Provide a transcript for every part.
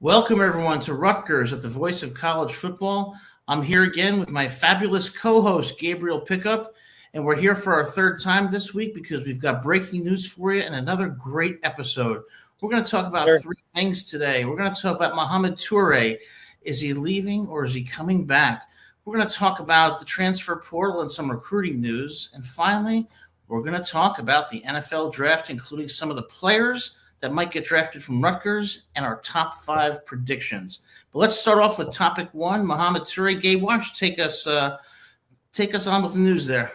Welcome, everyone, to Rutgers at the Voice of College Football. I'm here again with my fabulous co-host, Gabriel Pickup, and we're here for our third time this week because we've got breaking news for you and another great episode. We're going to talk about three things today. We're going to talk about Mohamed Toure. Is he leaving or is he coming back? We're going to talk about the transfer portal and some recruiting news. And finally, we're going to talk about the NFL draft, including some of the players that might get drafted from Rutgers and our top 5 predictions. But let's start off with topic 1, Mohamed Toure. Gabe, why don't you take us on with the news there?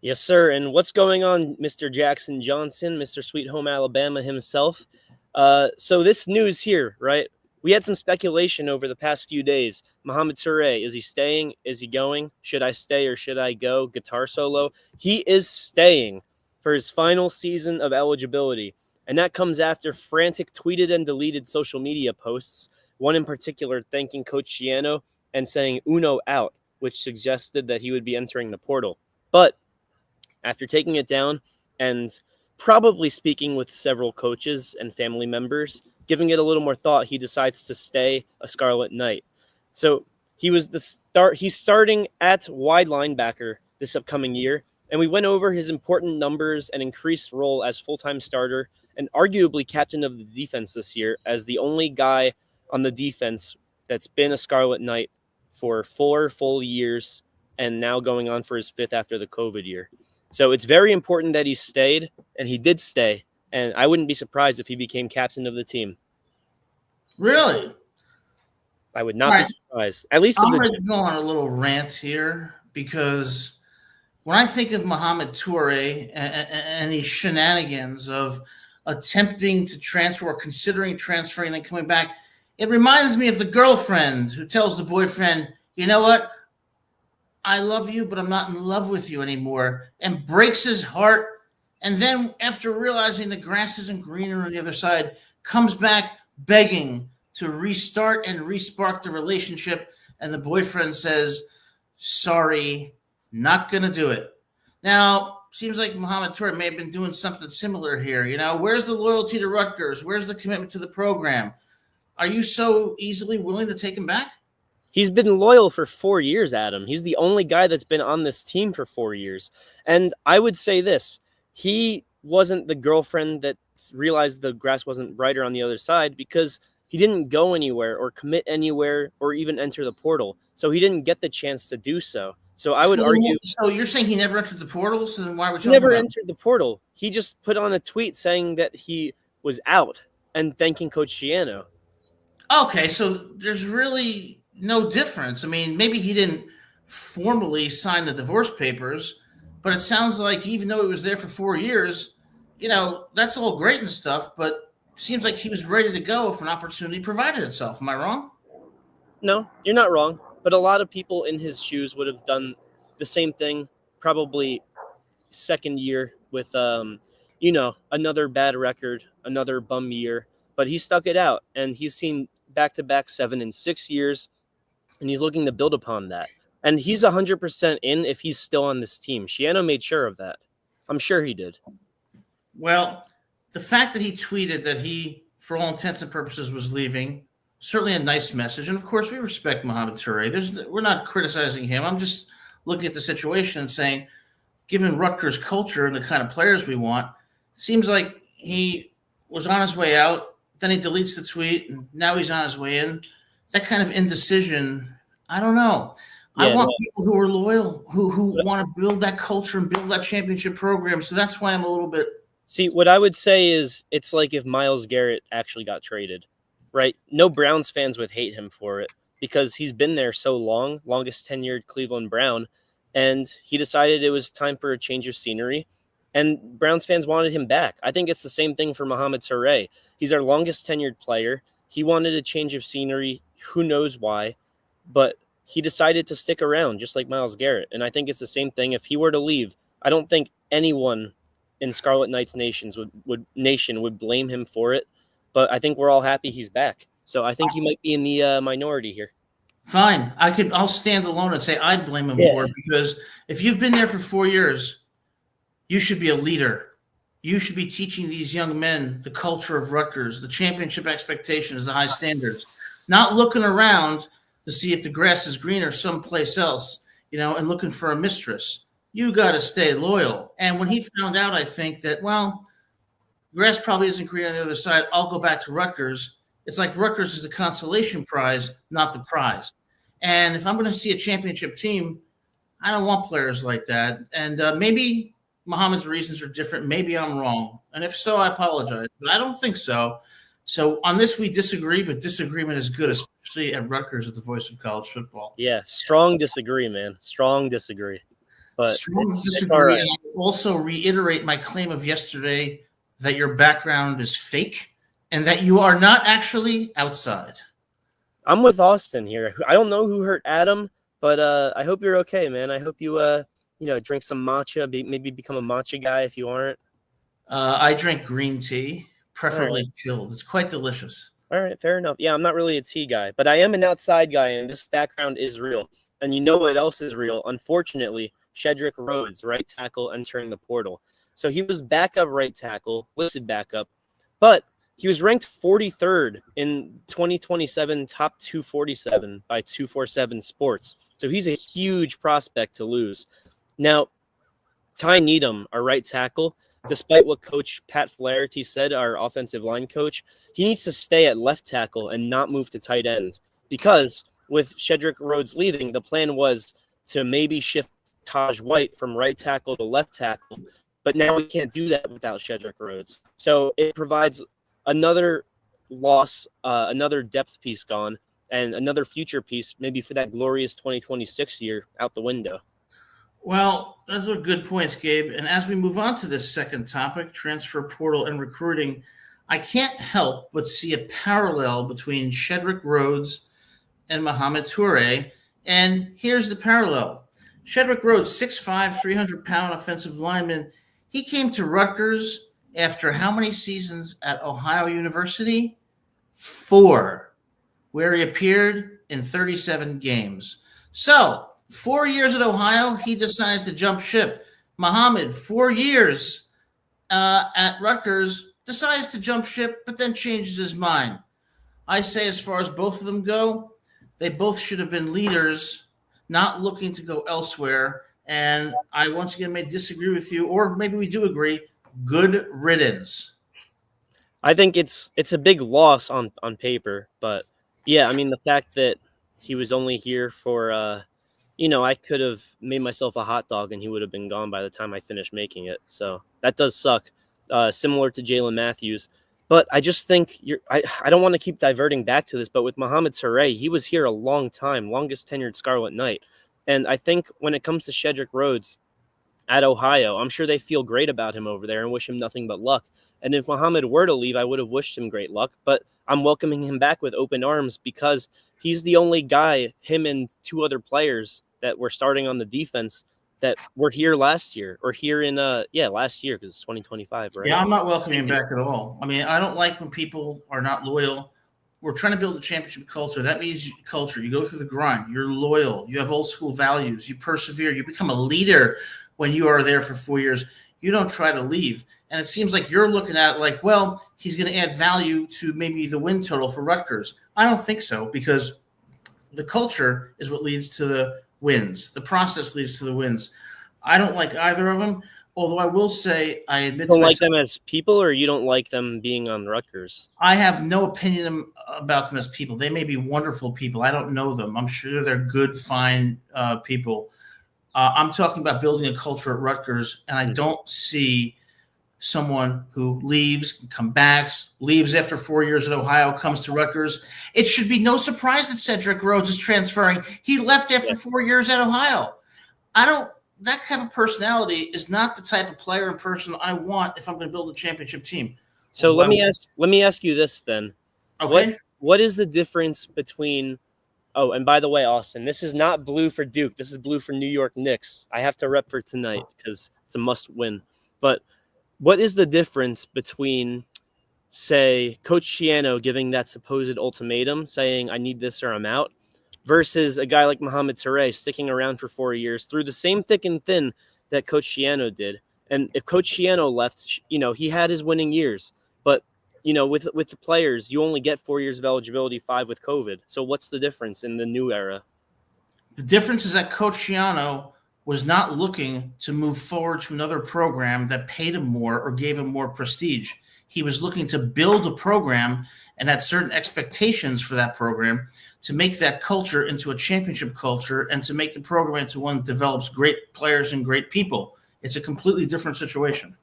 Yes, sir. And what's going on, Mr. Jackson Johnson, Mr. Sweet Home Alabama himself? So this news here, right? We had some speculation over the past few days. Mohamed Toure, is he staying? Is he going? Should I stay or should I go? Guitar solo. He is staying for his final season of eligibility. And that comes after frantic tweeted and deleted social media posts, one in particular thanking Coach Schiano and saying Uno out, which suggested that he would be entering the portal. But after taking it down and probably speaking with several coaches and family members, giving it a little more thought, he decides to stay a Scarlet Knight. So he's starting at wide linebacker this upcoming year, and we went over his important numbers and increased role as full-time starter and arguably captain of the defense this year as the only guy on the defense that's been a Scarlet Knight for 4 full years and now going on for his 5th after the COVID year. So it's very important that he stayed, and he did stay, and I wouldn't be surprised if he became captain of the team. Really? I would not be surprised. At least I'm going to go on a little rant here because when I think of Mohamed Toure and these shenanigans of attempting to transfer or considering transferring and then coming back, it reminds me of the girlfriend who tells the boyfriend, you know what? I love you, but I'm not in love with you anymore, and breaks his heart. And then after realizing the grass isn't greener on the other side, comes back begging to restart and respark the relationship. And the boyfriend says, sorry, not going to do it. Now, seems like Mohamed Toure may have been doing something similar here. You know, where's the loyalty to Rutgers? Where's the commitment to the program? Are you so easily willing to take him back? He's been loyal for 4 years, Adam. He's the only guy that's been on this team for 4 years. And I would say this. He wasn't the girlfriend that realized the grass wasn't brighter on the other side because he didn't go anywhere or commit anywhere or even enter the portal. So he didn't get the chance to do so. So I would argue. So you're saying he never entered the portal? So then why would you? He never entered the portal. He just put on a tweet saying that he was out and thanking Coach Schiano. Okay, so there's really no difference. I mean, maybe he didn't formally sign the divorce papers, but it sounds like even though he was there for 4 years, you know, that's all great and stuff, but it seems like he was ready to go if an opportunity provided itself. Am I wrong? No, you're not wrong. But a lot of people in his shoes would have done the same thing, probably second year with, another bad record, another bum year. But he stuck it out, and he's seen back-to-back 7 and 6 years, and he's looking to build upon that. And he's 100% in if he's still on this team. Schiano made sure of that. I'm sure he did. Well, the fact that he tweeted that he, for all intents and purposes, was leaving, certainly a nice message. And, of course, we respect Mohamed Toure. We're not criticizing him. I'm just looking at the situation and saying, given Rutgers culture and the kind of players we want, it seems like he was on his way out, then he deletes the tweet, and now he's on his way in. That kind of indecision, I don't know. Yeah, I want people who are loyal, who want to build that culture and build that championship program. So that's why I'm a little bit. See, what I would say is it's like if Myles Garrett actually got traded. Right? No Browns fans would hate him for it because he's been there so long, longest tenured Cleveland Brown, and he decided it was time for a change of scenery, and Browns fans wanted him back. I think it's the same thing for Mohamed Toure. He's our longest tenured player. He wanted a change of scenery. Who knows why, but he decided to stick around just like Myles Garrett, and I think it's the same thing. If he were to leave, I don't think anyone in Scarlet Knights nation would blame him for it. But I think we're all happy he's back. So I think he might be in the minority here. Fine. I'll stand alone and say I'd blame him for it because if you've been there for 4 years, you should be a leader. You should be teaching these young men the culture of Rutgers, the championship expectations, the high standards, not looking around to see if the grass is greener someplace else, and looking for a mistress. You got to stay loyal. And when he found out, I think that, well, grass probably isn't green on the other side. I'll go back to Rutgers. It's like Rutgers is the consolation prize, not the prize. And if I'm going to see a championship team, I don't want players like that. And maybe Muhammad's reasons are different. Maybe I'm wrong. And if so, I apologize. But I don't think so. So on this, we disagree, but disagreement is good, especially at Rutgers at the voice of college football. Yeah, strong disagree, man. Strong disagree. But Strong it's disagree. all right. And I also reiterate my claim of yesterday that your background is fake and that you are not actually outside. I'm with Austin here. I don't know who hurt Adam, but I hope you're okay, man. I hope you drink some matcha, maybe become a matcha guy if you aren't. I drink green tea, preferably Right. chilled. It's quite delicious. All right, fair enough. Yeah, I'm not really a tea guy, but I am an outside guy, and this background is real. And you know what else is real? Unfortunately, Shedrick Rhodes, right tackle, entering the portal. So he was backup right tackle, listed backup, but he was ranked 43rd in 2027 top 247 by 247 Sports. So he's a huge prospect to lose. Now, Ty Needham, our right tackle, despite what Coach Pat Flaherty said, our offensive line coach, he needs to stay at left tackle and not move to tight end because with Shedrick Rhodes leaving, the plan was to maybe shift Taj White from right tackle to left tackle, but now we can't do that without Shedrick Rhodes. So it provides another loss, another depth piece gone, and another future piece maybe for that glorious 2026 year out the window. Well, those are good points, Gabe. And as we move on to this second topic, transfer portal and recruiting, I can't help but see a parallel between Shedrick Rhodes and Mohamed Toure. And here's the parallel. Shedrick Rhodes, 6'5", 300-pound offensive lineman. He came to Rutgers after how many seasons at Ohio University? 4, where he appeared in 37 games. So 4 years at Ohio, he decides to jump ship. Mohamed, 4 years at Rutgers, decides to jump ship, but then changes his mind. I say as far as both of them go, they both should have been leaders, not looking to go elsewhere. And I once again may disagree with you, or maybe we do agree. Good riddance. I think it's a big loss on paper, but yeah, I mean the fact that he was only here for I could have made myself a hot dog and he would have been gone by the time I finished making it. So that does suck. Similar to Jalen Matthews. But I just think I don't want to keep diverting back to this, but with Mohamed Toure, he was here a long time, longest tenured Scarlet Knight. And I think when it comes to Shedrick Rhodes at Ohio, I'm sure they feel great about him over there and wish him nothing but luck. And if Mohamed were to leave, I would have wished him great luck. But I'm welcoming him back with open arms because he's the only guy, him and 2 other players that were starting on the defense that were here last year or here in last year because it's 2025, right? Yeah, I'm not welcoming him back at all. I mean, I don't like when people are not loyal. We're trying to build a championship culture. That means culture. You go through the grind. You're loyal. You have old school values. You persevere. You become a leader when you are there for 4 years. You don't try to leave. And it seems like you're looking at it like, well, he's going to add value to maybe the win total for Rutgers. I don't think so because the culture is what leads to the wins. The process leads to the wins. I don't like either of them, although I will say I admit You to don't like myself, them as people or you don't like them being on Rutgers? I have no opinion about them as people. They may be wonderful people. I don't know them. I'm sure they're good, fine people. I'm talking about building a culture at Rutgers, and I don't see someone who leaves, come back, leaves after 4 years at Ohio, comes to Rutgers. It should be no surprise that Cedric Rhodes is transferring. He left after 4 years at Ohio. That kind of personality is not the type of player and person I want if I'm going to build a championship team. So let me ask you this then. Okay. What is the difference between Oh, and by the way, Austin, this is not blue for Duke. This is blue for New York Knicks. I have to rep for tonight because it's a must win. But what is the difference between, say, Coach Schiano giving that supposed ultimatum, saying, I need this or I'm out, versus a guy like Mohamed Toure sticking around for 4 years through the same thick and thin that Coach Schiano did And if Coach Shiano left, he had his winning years, but with the players, you only get 4 years of eligibility, 5 with COVID. So what's the difference in the new era? The difference is that Coach Shiano was not looking to move forward to another program that paid him more or gave him more prestige. He was looking to build a program and had certain expectations for that program to make that culture into a championship culture and to make the program into one that develops great players and great people. It's a completely different situation.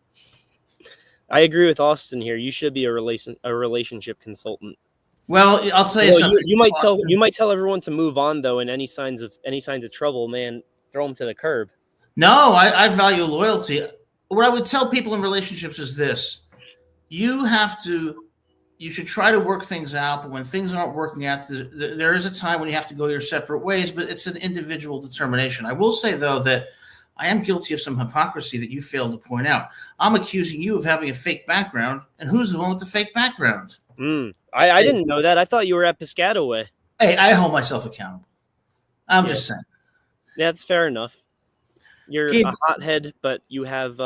I agree with Austin here. You should be a relationship consultant. Well, I'll tell you something. You might tell everyone to move on though, and any signs of trouble, man, throw them to the curb. No, I value loyalty. What I would tell people in relationships is this: you should try to work things out, but when things aren't working out, there is a time when you have to go your separate ways, but it's an individual determination. I will say, though, that I am guilty of some hypocrisy that you failed to point out. I'm accusing you of having a fake background, and who's the one with the fake background? I didn't know that. I thought you were at Piscataway. Hey, I hold myself accountable. I'm just saying. Yeah, that's fair enough. You're a hothead, but you have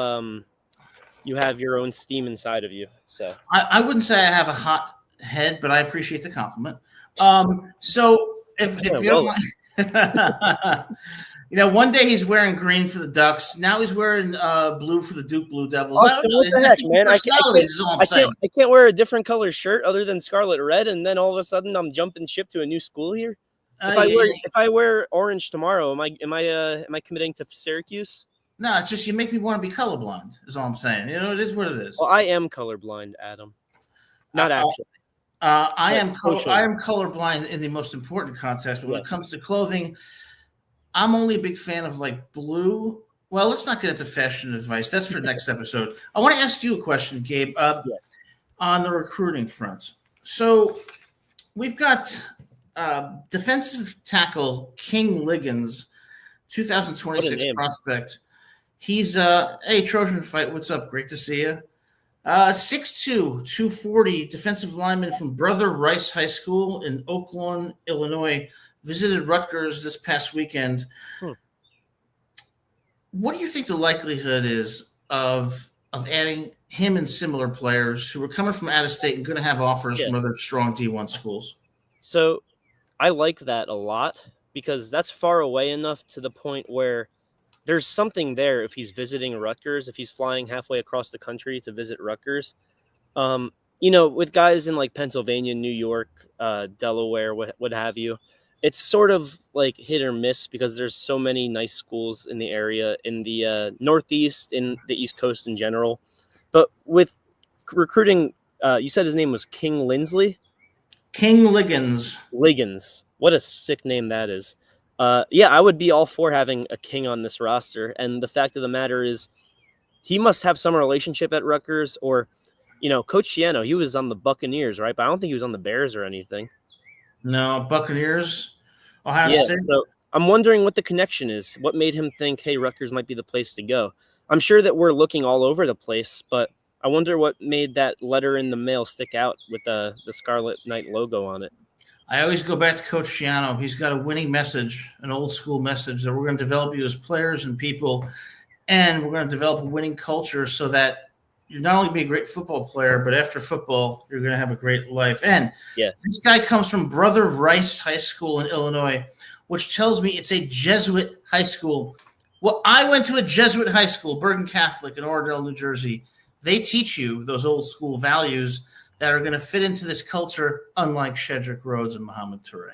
your own steam inside of you. So I wouldn't say I have a hot head, but I appreciate the compliment. So if you don't mind, one day he's wearing green for the Ducks. Now he's wearing blue for the Duke Blue Devils. What the heck, man? I can't wear a different color shirt other than Scarlet Red, and then all of a sudden I'm jumping ship to a new school here. If I wear orange tomorrow, am I committing to Syracuse? No, it's just you make me want to be colorblind, is all I'm saying. It is what it is. Well, I am colorblind, Adam. Not actually. I am colorblind in the most important context, but when it comes to clothing, I'm only a big fan of like blue. Well, let's not get into fashion advice. That's for next episode. I want to ask you a question, Gabe, on the recruiting front. So we've got defensive tackle King Liggins, 2026 prospect. He's hey, Trojan Fight. What's up? Great to see you. 6'2", 240, defensive lineman from Brother Rice High School in Oak Lawn, Illinois. Visited Rutgers this past weekend. What do you think the likelihood is of adding him and similar players who are coming from out of state and going to have offers from other strong D1 schools? So I like that a lot because that's far away enough to the point where there's something there if he's visiting Rutgers, if he's flying halfway across the country to visit Rutgers. With guys in like Pennsylvania, New York, Delaware, what have you, it's sort of like hit or miss because there's so many nice schools in the area, in the Northeast, in the East Coast in general. But with recruiting, you said his name was King Lindsley? King Liggins. Liggins. What a sick name that is. I would be all for having a king on this roster. And the fact of the matter is he must have some relationship at Rutgers or, Coach Shiano, he was on the Buccaneers, right? But I don't think he was on the Bears or anything. No, Buccaneers, Ohio State. So I'm wondering what the connection is. What made him think, hey, Rutgers might be the place to go? I'm sure that we're looking all over the place, but I wonder what made that letter in the mail stick out with the Scarlet Knight logo on it. I always go back to Coach Shiano. He's got a winning message, an old school message that we're going to develop you as players and people, and we're going to develop a winning culture so that you're not only be a great football player, but after football, you're going to have a great life. And this guy comes from Brother Rice High School in Illinois, which tells me it's a Jesuit high school. Well, I went to a Jesuit high school, Bergen Catholic in Oradell, New Jersey. They teach you those old school values that are going to fit into this culture, unlike Shedrick Rhodes and Mohamed Toure.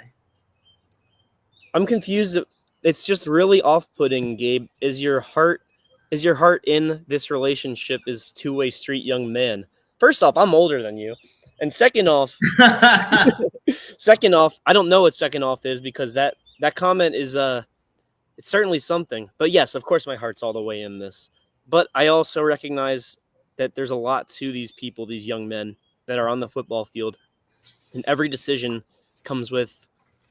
I'm confused. It's just really off-putting, Gabe. Is your heart in this relationship is two-way street, young man? First off, I'm older than you. And second off, I don't know what second off is because that comment is it's certainly something. But yes, of course my heart's all the way in this. But I also recognize that there's a lot to these people, these young men that are on the football field. And every decision comes with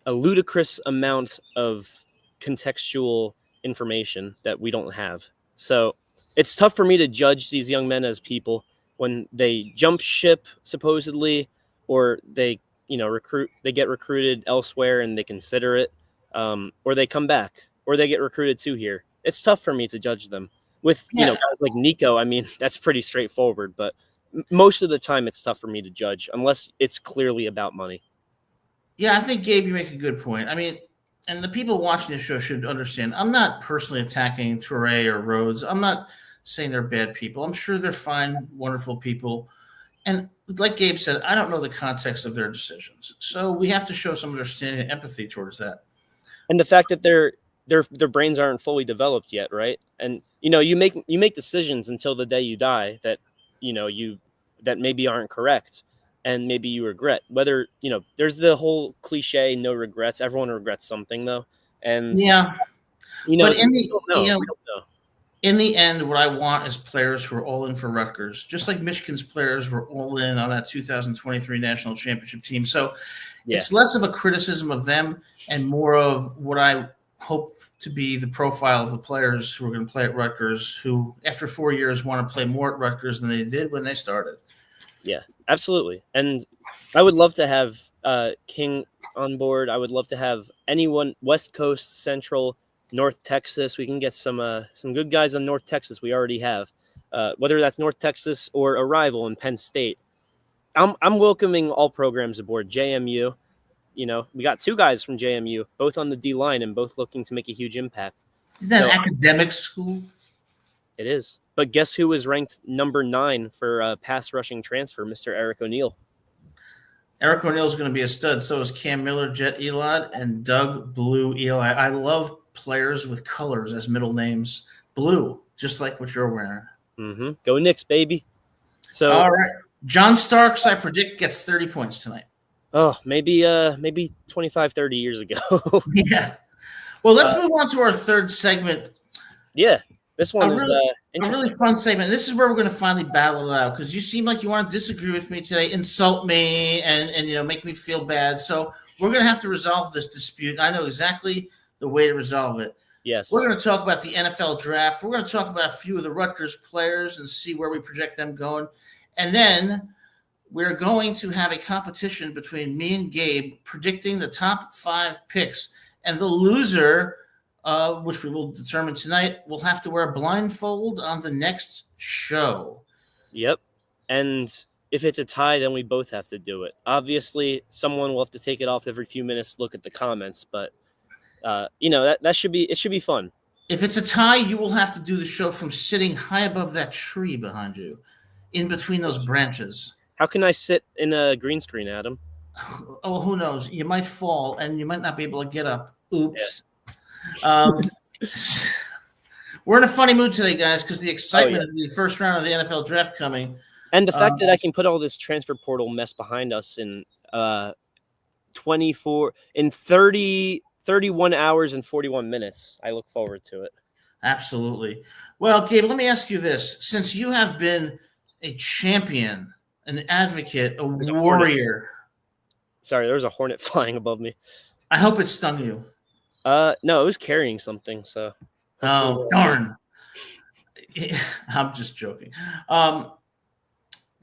a ludicrous amount of contextual information that we don't have. So it's tough for me to judge these young men as people when they jump ship, supposedly, or they, they get recruited elsewhere and they consider it, or they come back, or they get recruited to here. It's tough for me to judge them. With Yeah, guys like Nico, I mean, that's pretty straightforward. But most of the time, it's tough for me to judge unless it's clearly about money. yeah, I think Gabe, you make a good point. I mean, and the people watching this show should understand. I'm not personally attacking Toure or Rhodes. I'm not saying they're bad people. I'm sure they're fine, wonderful people. And like Gabe said, I don't know the context of their decisions, so we have to show some understanding and empathy towards that. And the fact that their brains aren't fully developed yet, right? And you make decisions until the day you die that you that maybe aren't correct, and maybe you regret. Whether there's the whole cliche, no regrets. Everyone regrets something though, and Yeah, we but in the don't know. We don't know. in the end, what I want is players who are all in for Rutgers, just like Michigan's players were all in on that 2023 national championship team. So Yeah, it's less of a criticism of them and more of what I hope to be the profile of the players who are going to play at Rutgers, who after 4 years want to play more at Rutgers than they did when they started. yeah, absolutely. And I would love to have King on board. I would love to have anyone West Coast, Central, North Texas. We can get some good guys on North Texas. We already have, whether that's North Texas or a rival in Penn State. I'm welcoming all programs aboard. JMU, we got two guys from JMU, both on the D line and both looking to make a huge impact. Isn't that So an academic school? it is. But guess who was ranked number 9 for pass rushing transfer? Mr. Eric O'Neill. Eric O'Neill is going to be a stud. So is Cam Miller, Jet Elod, and Doug Blue Eli. I love players with colors as middle names. Blue, just like what you're wearing. Mm-hmm. Go Knicks, baby. So all right. John Starks, I predict, gets 30 points tonight. Oh, maybe 25, 30 years ago. Yeah. Well, let's move on to our third segment. Yeah. This one is a really fun segment. This is where we're going to finally battle it out because you seem like you want to disagree with me today, insult me, and make me feel bad. So we're going to have to resolve this dispute. I know exactly the way to resolve it. Yes. We're going to talk about the NFL draft. We're going to talk about a few of the Rutgers players and see where we project them going. And then we're going to have a competition between me and Gabe predicting the top 5 picks. And the loser, which we will determine tonight, will have to wear a blindfold on the next show. Yep. And if it's a tie, then we both have to do it. Obviously, someone will have to take it off every few minutes, look at the comments, but that should be fun. If it's a tie, you will have to do the show from sitting high above that tree behind you, in between those branches. How can I sit in a green screen, Adam? Oh, who knows? You might fall, and you might not be able to get up. Oops. Yeah. We're in a funny mood today, guys, because the excitement of the first round of the NFL draft coming. And the fact that I can put all this transfer portal mess behind us in 31 hours and 41 minutes. I look forward to it. Absolutely. Well, Gabe, let me ask you this. Since you have been a champion, an advocate, a warrior. Sorry, there was a hornet flying above me. I hope it stung you. No, it was carrying something. So. Oh, darn. I'm just joking.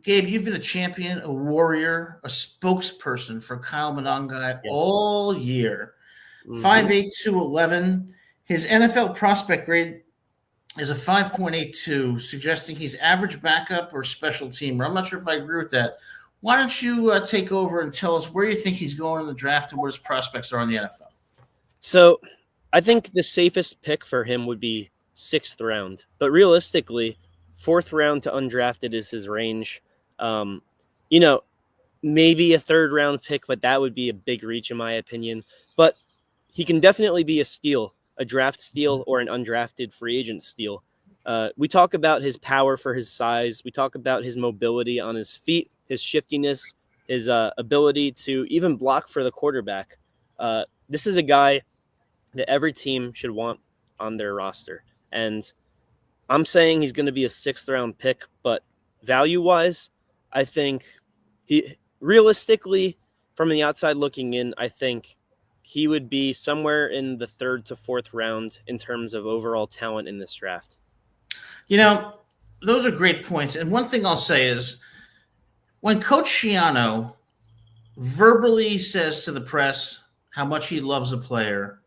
Gabe, you've been a champion, a warrior, a spokesperson for Kyle Monangai all year. 5'8", 211. His NFL prospect grade is a 5.82, suggesting he's average backup or special teamer. I'm not sure if I agree with that. Why don't you take over and tell us where you think he's going in the draft and what his prospects are in the NFL? So I think the safest pick for him would be 6th round. But realistically, 4th round to undrafted is his range. Maybe a 3rd round pick, but that would be a big reach in my opinion. But he can definitely be a steal, a draft steal or an undrafted free agent steal. We talk about his power for his size. We talk about his mobility on his feet, his shiftiness, his ability to even block for the quarterback. This is a guy that every team should want on their roster. And I'm saying he's going to be a 6th round pick, but value-wise, I think realistically, from the outside looking in, I think he would be somewhere in the 3rd to 4th round in terms of overall talent in this draft. Those are great points. And one thing I'll say is when Coach Schiano verbally says to the press how much he loves a player,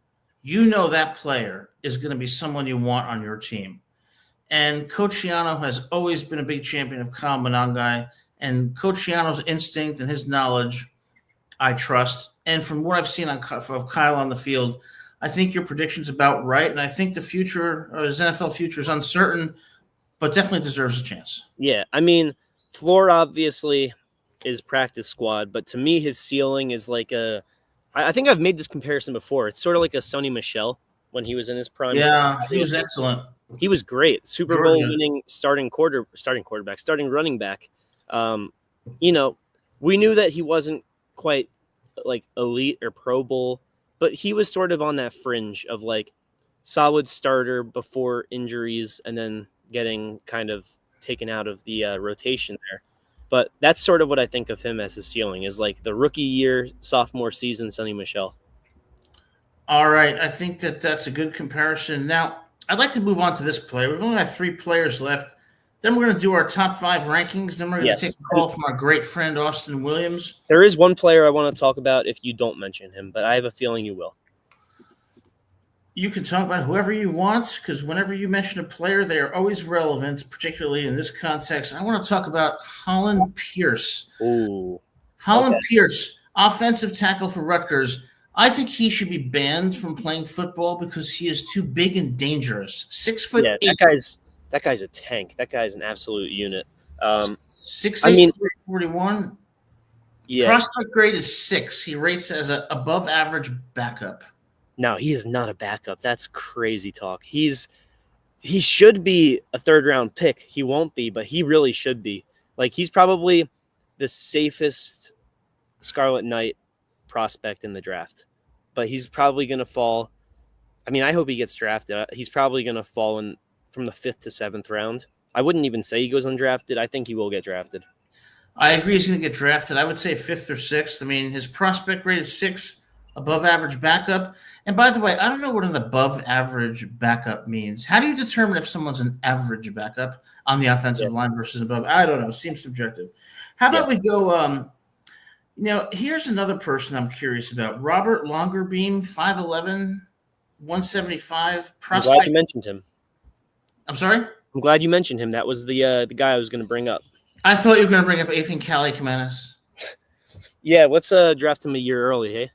that player is going to be someone you want on your team. And Coach Shiano has always been a big champion of Kyle Monangai. And Coach Shiano's instinct and his knowledge, I trust. And from what I've seen of Kyle on the field, I think your prediction's about right. And I think the future, his NFL future, is uncertain, but definitely deserves a chance. Yeah, I mean, floor obviously is practice squad, but to me, his ceiling is like I think I've made this comparison before. It's sort of like a Sonny Michel when he was in his prime. Yeah, he was excellent. He was great. Super Bowl winning starting running back. You know, we knew that he wasn't quite like elite or Pro Bowl, but he was sort of on that fringe of like solid starter before injuries and then getting kind of taken out of the rotation there. But that's sort of what I think of him as his ceiling, is like the rookie year, sophomore season, Sonny Michel. All right. I think that's a good comparison. Now, I'd like to move on to this player. We've only got 3 players left. Then we're going to do our top 5 rankings. Then we're going to take a call from our great friend, Austin Williams. There is one player I want to talk about if you don't mention him, but I have a feeling you will. You can talk about whoever you want, because whenever you mention a player, they are always relevant, particularly in this context. I want to talk about Holland Pierce. Ooh. Holland Pierce, offensive tackle for Rutgers. I think he should be banned from playing football because he is too big and dangerous. 6'8". Yeah, that guy's a tank. That guy's an absolute unit. 6'8", 41. Yeah. Prospect grade is 6. He rates as an above average backup. No, he is not a backup. That's crazy talk. He should be a 3rd round pick. He won't be, but he really should be. Like, he's probably the safest Scarlet Knight prospect in the draft. But he's probably going to fall. I mean, I hope he gets drafted. He's probably going to fall from the 5th to 7th round. I wouldn't even say he goes undrafted. I think he will get drafted. I agree he's going to get drafted. I would say 5th or 6th. I mean, his prospect grade is 6, above average backup. And by the way, I don't know what an above average backup means. How do you determine if someone's an average backup on the offensive line versus above? I don't know. It seems subjective. How about we go here's another person I'm curious about. Robert Longerbeam, 5'11", 175. Prospect. I'm glad you mentioned him. I'm sorry? I'm glad you mentioned him. That was the guy I was going to bring up. I thought you were going to bring up Ethan Cali Jimenez. Yeah, let's draft him a year early, hey?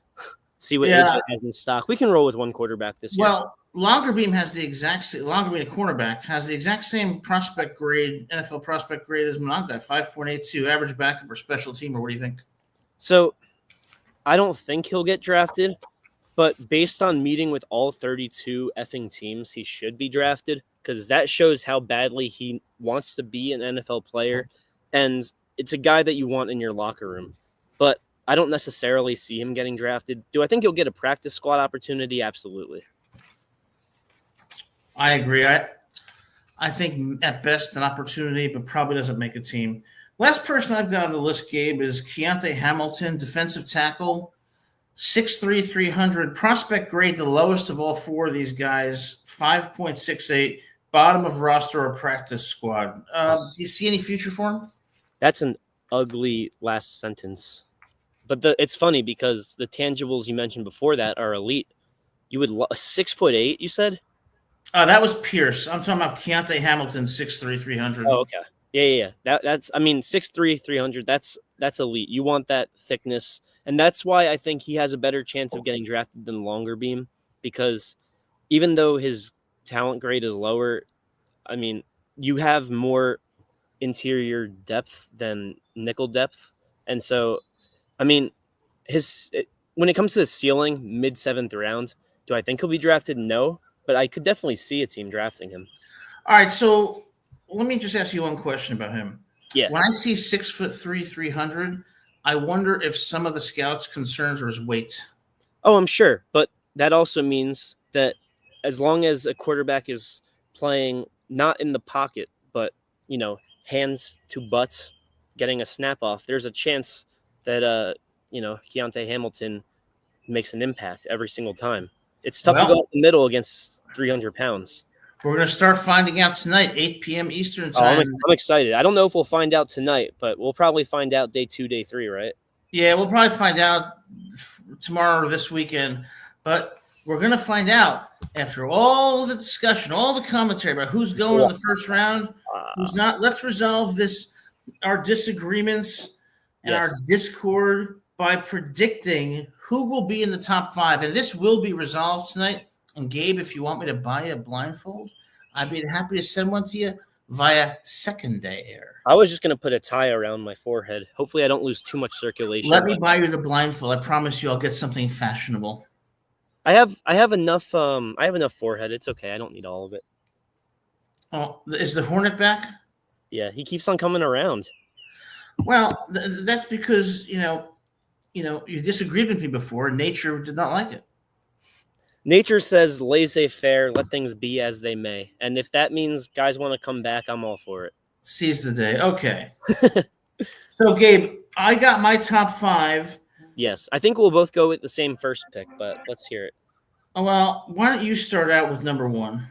See what AJ has in stock. We can roll with one quarterback this year. Well, Longerbeam has the exact same. Longerbeam, a cornerback, has the exact same prospect grade, NFL prospect grade as Monangai, 5.82, average backup or special team, or what do you think? So, I don't think he'll get drafted, but based on meeting with all 32 effing teams, he should be drafted because that shows how badly he wants to be an NFL player, and it's a guy that you want in your locker room. But I don't necessarily see him getting drafted. Do I think he'll get a practice squad opportunity? Absolutely. I agree. I think at best an opportunity, but probably doesn't make a team. Last person I've got on the list, Gabe, is Keontae Hamilton, defensive tackle, 6'3", 300. Prospect grade, the lowest of all 4 of these guys, 5.68, bottom of roster or practice squad. Do you see any future for him? That's an ugly last sentence. But it's funny because the tangibles you mentioned before that are elite. You would 6'8", you said? That was Pierce. I'm talking about Keontae Hamilton, 6'3", 300. Oh, okay. Yeah. That's 6'3", 300. That's elite. You want that thickness, and that's why I think he has a better chance of getting drafted than Longerbeam, because even though his talent grade is lower, I mean, you have more interior depth than nickel depth, and so, I mean, when it comes to the ceiling, mid 7th round, do I think he'll be drafted? No, but I could definitely see a team drafting him. All right, so let me just ask you one question about him. Yeah. When I see 6'3", 300, I wonder if some of the scouts' concerns are his weight. Oh, I'm sure, but that also means that as long as a quarterback is playing not in the pocket, but hands to butt, getting a snap off, there's a chance that Keontae Hamilton makes an impact every single time. It's tough to go up the middle against 300 pounds. We're going to start finding out tonight, 8 p.m. Eastern time. I'm excited. I don't know if we'll find out tonight, but we'll probably find out day 2, day 3, right? Yeah, we'll probably find out tomorrow or this weekend. But We're going to find out after all the discussion, all the commentary about who's going in the first round, who's not. Let's resolve our disagreements and our Yes. discord by predicting who will be in the top 5. And this will be resolved tonight. And Gabe, if you want me to buy you a blindfold, I'd be happy to send one to you via second day air. I was just going to put a tie around my forehead. Hopefully I don't lose too much circulation. Let me buy you the blindfold. I promise you I'll get something fashionable. I have enough forehead. It's okay. I don't need all of it. Oh, is the Hornet back? Yeah, he keeps on coming around. Well, that's because you disagreed with me before, and nature did not like it. Nature says laissez-faire, let things be as they may. And if that means guys want to come back, I'm all for it. Seize the day. Okay. So, Gabe, I got my top 5. Yes, I think we'll both go with the same first pick, but let's hear it. Oh, well, why don't you start out with number 1?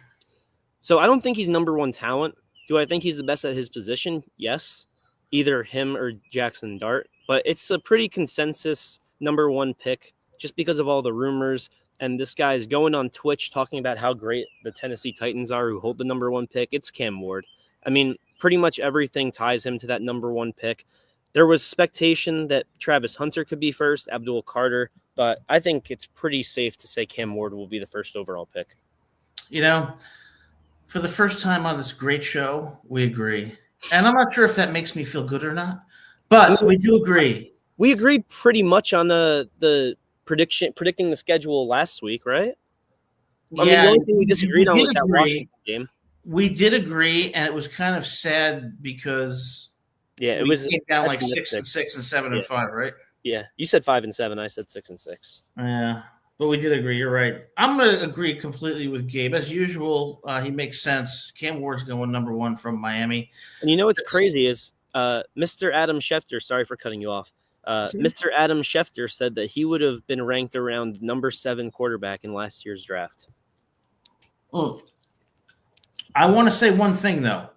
So I don't think he's number 1 talent. Do I think he's the best at his position? Yes. Either him or Jackson Dart. But it's a pretty consensus number 1 pick just because of all the rumors. And this guy's going on Twitch talking about how great the Tennessee Titans are who hold the number 1 pick. It's Cam Ward. I mean, pretty much everything ties him to that number 1 pick. There was speculation that Travis Hunter could be first, Abdul Carter, but I think it's pretty safe to say Cam Ward will be the first overall pick. For the first time on this great show, we agree. And I'm not sure if that makes me feel good or not, but we do agree. We agreed pretty much on the predicting the schedule last week, right? I mean, the only thing we disagreed on was that Washington game. We did agree, and it was kind of sad because it came down like 6 and 6 and 7 and 5, right? Yeah, you said 5 and 7. I said 6 and 6. Yeah, but we did agree. You're right. I'm going to agree completely with Gabe. As usual, he makes sense. Cam Ward's going number 1 from Miami. And you know what's crazy is Mr. Adam Schefter, sorry for cutting you off. Mr. Adam Schefter said that he would have been ranked around number 7 quarterback in last year's draft. Oh, I want to say one thing, though.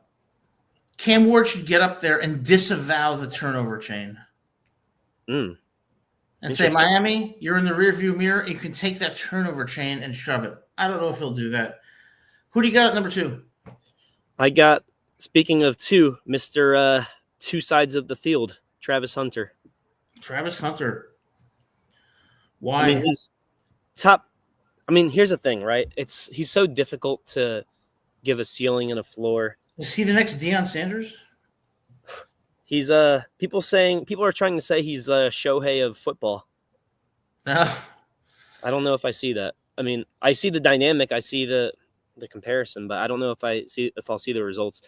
Cam Ward should get up there and disavow the turnover chain. And say, Miami, you're in the rearview mirror. You can take that turnover chain and shove it. I don't know if he'll do that. Who do you got at number 2? I got, speaking of 2, Mr. Two sides of the field, Travis Hunter. Travis Hunter. Why? He's top. I mean, here's the thing, right? He's so difficult to give a ceiling and a floor. Is he the next Deion Sanders? He's people are trying to say he's Shohei of football. I don't know if I see that. I mean, I see the dynamic, I see the comparison, but I don't know if I'll see the results.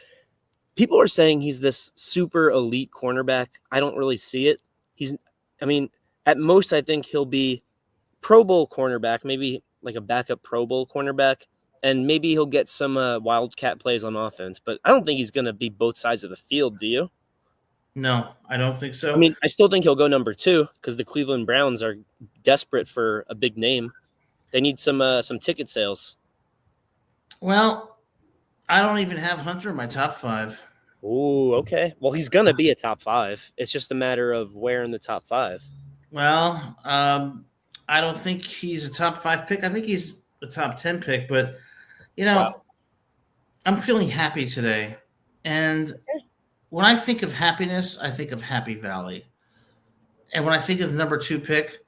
People are saying he's this super elite cornerback. I don't really see it. At most, I think he'll be Pro Bowl cornerback, maybe like a backup Pro Bowl cornerback, and maybe he'll get some wildcat plays on offense. But I don't think he's going to be both sides of the field. Do you? No, I don't think so. I mean, I still think he'll go number 2 because the Cleveland Browns are desperate for a big name. They need some ticket sales. Well, I don't even have Hunter in my top 5. Ooh, okay. Well, he's going to be a top 5. It's just a matter of where in the top 5. Well, I don't think he's a top 5 pick. I think he's a top 10 pick. But, wow. I'm feeling happy today. And when I think of happiness, I think of Happy Valley. And when I think of the number 2 pick,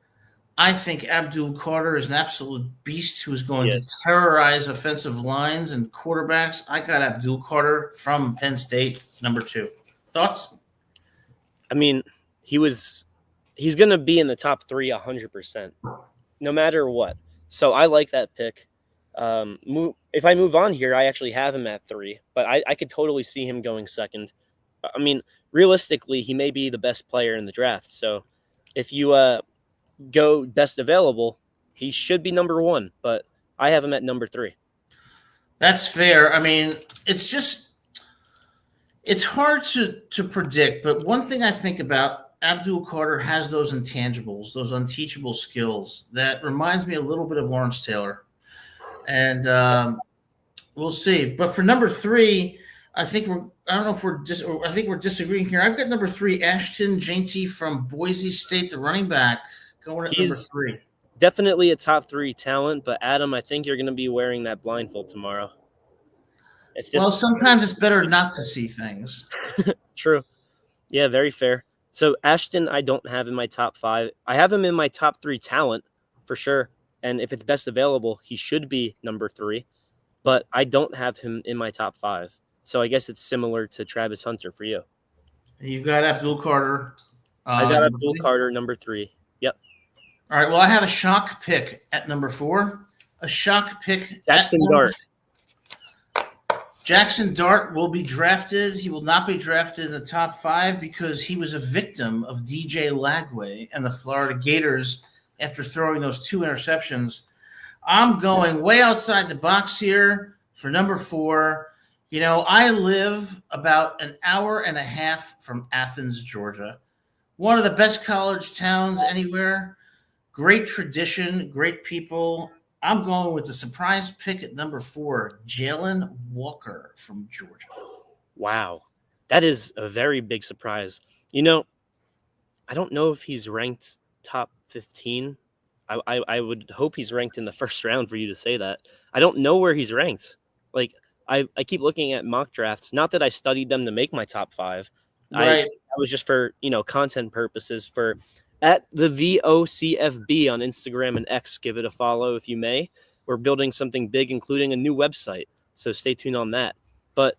I think Abdul Carter is an absolute beast who is going to terrorize offensive lines and quarterbacks. I got Abdul Carter from Penn State, number 2. Thoughts? I mean, he's going to be in the top 3 100%, no matter what. So I like that pick. If I move on here, I actually have him at 3, but I could totally see him going second. I mean, realistically, he may be the best player in the draft. So if you go best available, he should be number 1, but I have him at number 3. That's fair. I mean, it's hard to predict, but one thing I think about, Abdul Carter has those intangibles, those unteachable skills that reminds me a little bit of Lawrence Taylor. And we'll see. But for number 3, I think we're disagreeing here. I've got number 3, Ashton Jainty from Boise State, the running back, going at number 3. Definitely a top 3 talent, but Adam, I think you're going to be wearing that blindfold tomorrow. If Well, this sometimes it's better not to see things. True. Yeah, very fair. So Ashton, I don't have in my top 5. I have him in my top 3 talent for sure. And if it's best available, he should be number 3. But I don't have him in my top 5. So I guess it's similar to Travis Hunter for you. You've got Abdul Carter. I got Abdul Carter number 3. Yep. All right. Well, I have a shock pick at number 4. A shock pick. Jackson Dart. Jackson Dart will be drafted. He will not be drafted in the top 5 because he was a victim of DJ Lagway and the Florida Gators after throwing those 2 interceptions. I'm going way outside the box here for number 4. You know, I live about an hour and a half from Athens, Georgia. One of the best college towns anywhere. Great tradition, great people. I'm going with the surprise pick at number 4, Jalen Walker from Georgia. Wow. That is a very big surprise. You know, I don't know if he's ranked top 15. I would hope he's ranked in the first round for you to say that. I don't know where he's ranked. Like, I keep looking at mock drafts. Not that I studied them to make my top 5. Right. I was just for, content purposes for at the VOCFB on Instagram and X. Give it a follow if you may. We're building something big, including a new website. So stay tuned on that. But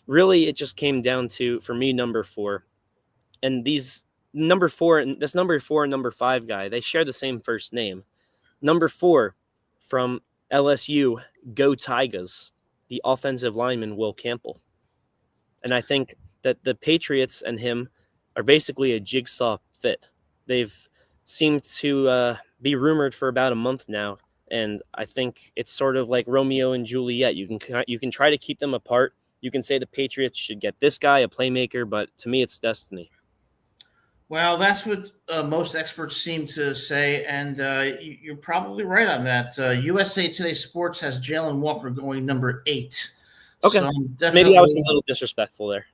really, it just came down to, for me, number 4. And these number 4 and number 5 guy, they share the same first name. Number 4 from LSU, Go Tigers, the offensive lineman Will Campbell. And I think that the Patriots and him are basically a jigsaw fit. They've seemed to be rumored for about a month now, and I think it's sort of like Romeo and Juliet. You can try to keep them apart. You can say the Patriots should get this guy, a playmaker, but to me, it's destiny. Well, that's what most experts seem to say, and you're probably right on that. USA Today Sports has Jalen Walker going number 8. Okay, so maybe I was a little disrespectful there.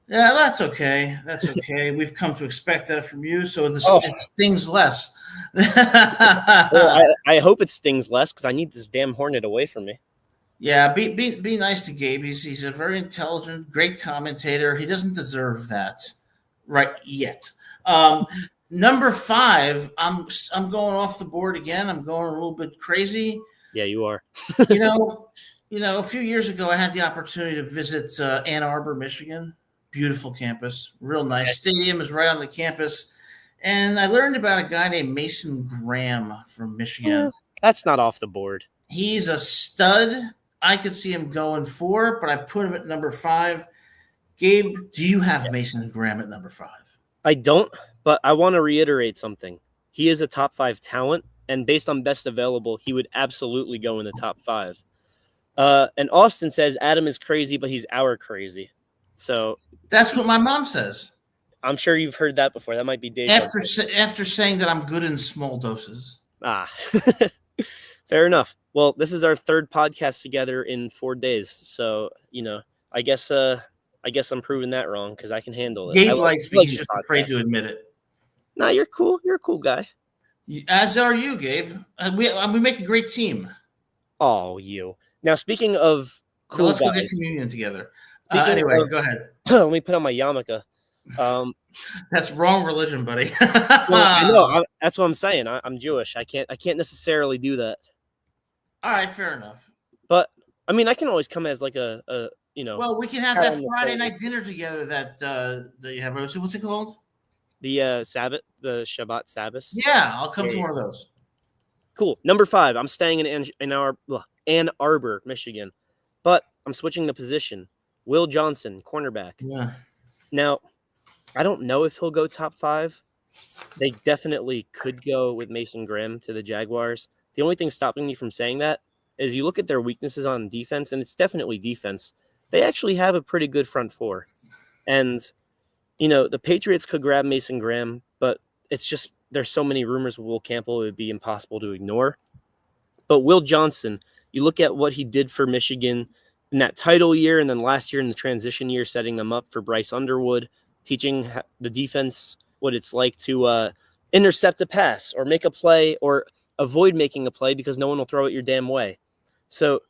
Yeah, that's okay. That's okay. We've come to expect that from you, so it stings less. Well, I hope it stings less because I need this damn Hornet away from me. Yeah, be nice to Gabe. He's a very intelligent, great commentator. He doesn't deserve that right yet. Number 5, I'm going off the board again. I'm going a little bit crazy. Yeah, you are. you know, a few years ago, I had the opportunity to visit Ann Arbor, Michigan. Beautiful campus, real nice. Stadium is right on the campus. And I learned about a guy named Mason Graham from Michigan. That's not off the board. He's a stud. I could see him going 4, but I put him at number 5. Gabe, do you have Mason Graham at number 5? I don't, but I want to reiterate something. He is a top 5 talent, and based on best available, he would absolutely go in the top 5. And Austin says Adam is crazy, but he's our crazy. So that's what my mom says. I'm sure you've heard that before. That might be Dave. After saying that I'm good in small doses. Fair enough. Well, this is our 3rd podcast together in 4 days. So, I guess I'm proving that wrong because I can handle it. Gabe likes me. He's just afraid to admit it. No, you're cool. You're a cool guy. As are you, Gabe. We make a great team. Oh, you. Now, speaking of cool let's guys. Go get communion together. Anyway, go ahead. Let me put on my yarmulke. That's wrong religion, buddy. Well, I know. That's what I'm saying. I'm Jewish. I can't necessarily do that. All right, fair enough. But I mean, I can always come as like a Well, we can have that Friday night dinner together. That you have. What's it called? The Sabbath, the Shabbat Sabbath. Yeah, I'll come to one of those. Cool. Number 5. I'm staying in Ann Arbor, Michigan, but I'm switching the position. Will Johnson, cornerback. Yeah. Now, I don't know if he'll go top 5. They definitely could go with Mason Graham to the Jaguars. The only thing stopping me from saying that is you look at their weaknesses on defense, and it's definitely defense. They actually have a pretty good front 4. And, the Patriots could grab Mason Graham, but it's just there's so many rumors with Will Campbell, it would be impossible to ignore. But Will Johnson, you look at what he did for Michigan in that title year and then last year in the transition year, setting them up for Bryce Underwood, teaching the defense what it's like to intercept a pass or make a play or avoid making a play because no one will throw it your damn way. So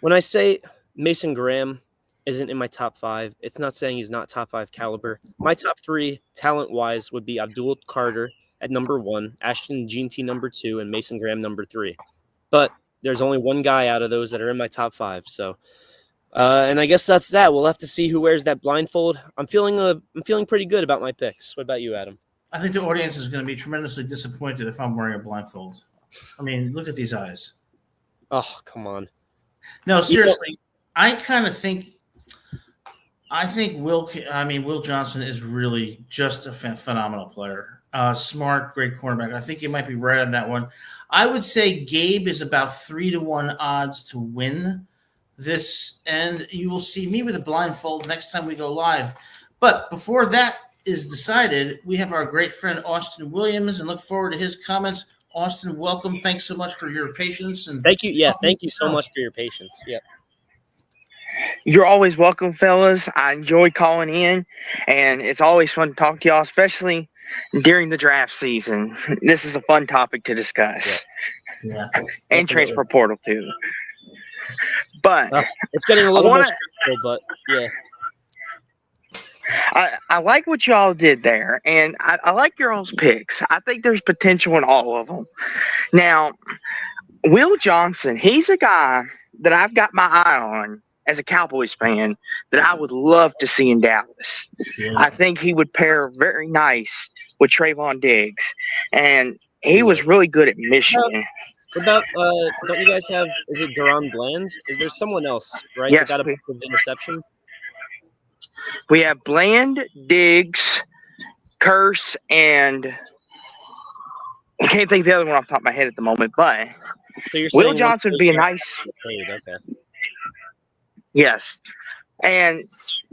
when I say Mason Graham isn't in my top 5, it's not saying he's not top 5 caliber. My top 3 talent-wise would be Abdul Carter at number 1, Ashton Jeanty number 2, and Mason Graham number 3. But there's only one guy out of those that are in my top 5. So, and I guess that's that. We'll have to see who wears that blindfold. I'm feeling pretty good about my picks. What about you, Adam? I think the audience is going to be tremendously disappointed if I'm wearing a blindfold. I mean, look at these eyes. Oh, come on. No, seriously, I kind of think. I think Will Johnson is really just a phenomenal player. Smart, great cornerback. I think you might be right on that one. I would say Gabe is about 3-1 odds to win this, and you will see me with a blindfold next time we go live. But before that is decided, we have our great friend Austin Williams, and look forward to his comments. Austin, welcome. Thanks so much for your patience. And thank you. Yeah, thank you so much for your patience. Yeah. You're always welcome, fellas. I enjoy calling in, and it's always fun to talk to y'all, especially during the draft season. This is a fun topic to discuss. Yeah. And transfer portal, too. But it's getting a little more stressful, but yeah. I like what y'all did there, and I like your all's picks. I think there's potential in all of them. Now, Will Johnson, he's a guy that I've got my eye on as a Cowboys fan that I would love to see in Dallas. Yeah. I think he would pair very nice with Trayvon Diggs, and he was really good at Michigan. What about, don't you guys have, is it Deron Bland? There's someone else, right? Yes. That got a with interception? We have Bland, Diggs, Curse, and I can't think of the other one off the top of my head at the moment, but so you're Will Johnson would be a nice okay. Yes. And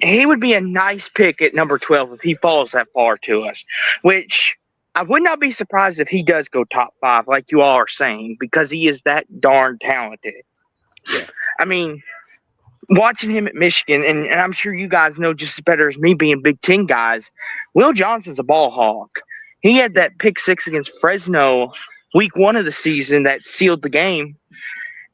he would be a nice pick at number 12 if he falls that far to us, which I would not be surprised if he does go top 5, like you all are saying, because he is that darn talented. Yeah. I mean, watching him at Michigan, and I'm sure you guys know just as better as me being Big Ten guys, Will Johnson's a ball hawk. He had that pick 6 against Fresno week 1 of the season that sealed the game.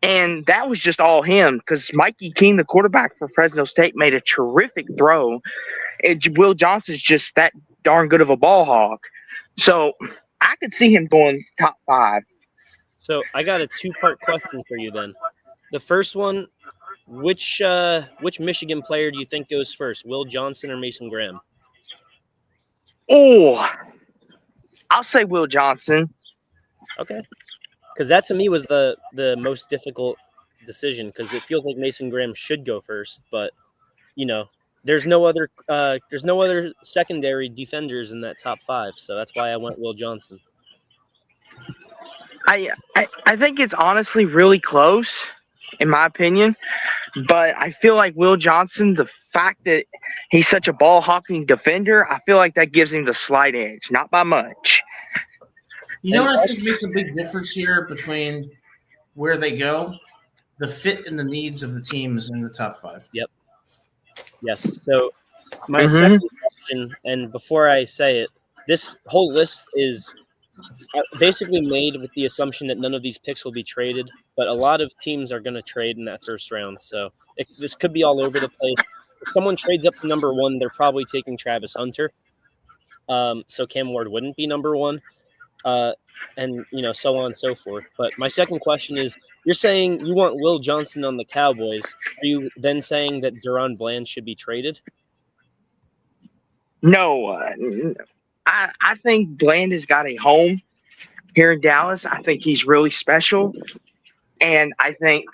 And that was just all him because Mikey King, the quarterback for Fresno State, made a terrific throw. Will Johnson's just that darn good of a ball hawk. So I could see him going top 5. So I got a 2-part question for you then. The first one, which Michigan player do you think goes first, Will Johnson or Mason Graham? Oh, I'll say Will Johnson. Okay. Because that to me was the most difficult decision because it feels like Mason Graham should go first, but there's no other secondary defenders in that top 5, so that's why I went Will Johnson. I think it's honestly really close, in my opinion, but I feel like Will Johnson, the fact that he's such a ball hawking defender, I feel like that gives him the slight edge, not by much. You know what I think makes a big difference here between where they go? The fit and the needs of the teams in the top 5. Yep. Yes. So my second question, and before I say it, this whole list is basically made with the assumption that none of these picks will be traded, but a lot of teams are going to trade in that first round. So this could be all over the place. If someone trades up to number 1, they're probably taking Travis Hunter. So Cam Ward wouldn't be number 1. And so on and so forth. But my second question is, you're saying you want Will Johnson on the Cowboys. Are you then saying that Deron Bland should be traded? No, I think Bland has got a home here in Dallas. I think he's really special, and I think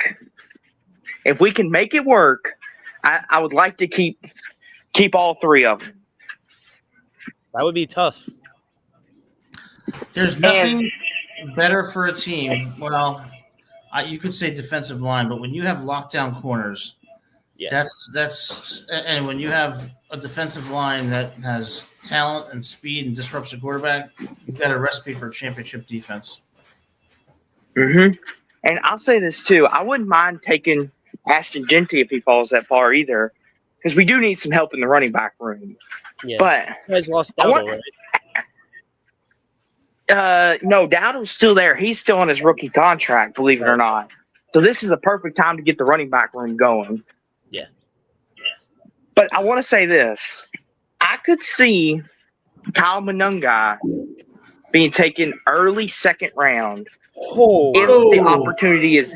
if we can make it work, I would like to keep all 3 of them. That would be tough. There's nothing better for a team. Well, you could say defensive line, but when you have lockdown corners, that's and when you have a defensive line that has talent and speed and disrupts the quarterback, you've got a recipe for a championship defense. And I'll say this too: I wouldn't mind taking Ashton Jeanty if he falls that far either, because we do need some help in the running back room. Yeah, but you guys lost Dowdle, right? No, Dowdle's still there. He's still on his rookie contract, believe it or not. So this is a perfect time to get the running back room going. Yeah. But I want to say this. I could see Kyle Monunga being taken early second round if the opportunity is.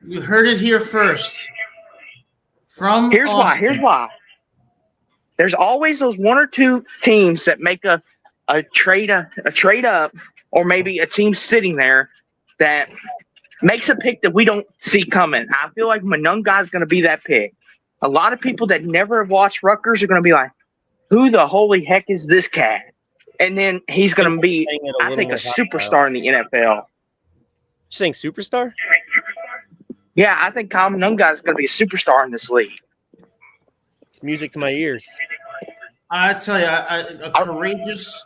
You heard it here first. From Here's Austin. why. Here's why. There's always those one or two teams that make a trade up, or maybe a team sitting there that makes a pick that we don't see coming. I feel like Monunga's going to be that pick. A lot of people that never have watched Rutgers are going to be like, "Who the holy heck is this cat?" And then he's going to be, I think, a superstar in the NFL. You're saying superstar? Yeah, I think Kyle Monunga is going to be a superstar in this league. It's music to my ears. I tell you, a courageous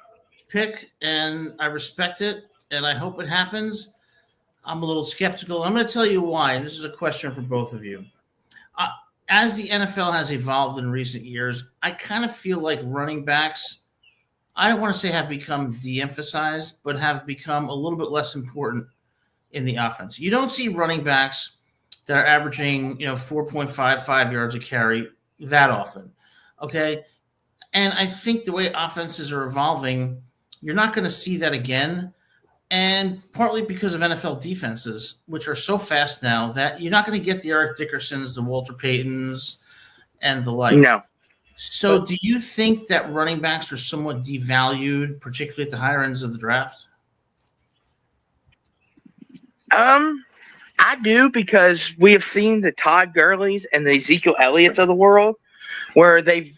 pick, and I respect it, and I hope it happens. I'm a little skeptical. I'm going to tell you why, and this is a question for both of you. As the NFL has evolved in recent years, I kind of feel like running backs, I don't want to say have become de-emphasized, but have become a little bit less important in the offense. You don't see running backs that are averaging, 4.55 yards a carry that often. Okay. And I think the way offenses are evolving, you're not going to see that again. And partly because of NFL defenses, which are so fast now that you're not going to get the Eric Dickersons, the Walter Paytons, and the like. No. So do you think that running backs are somewhat devalued, particularly at the higher ends of the draft? I do, because we have seen the Todd Gurleys and the Ezekiel Elliott's of the world where they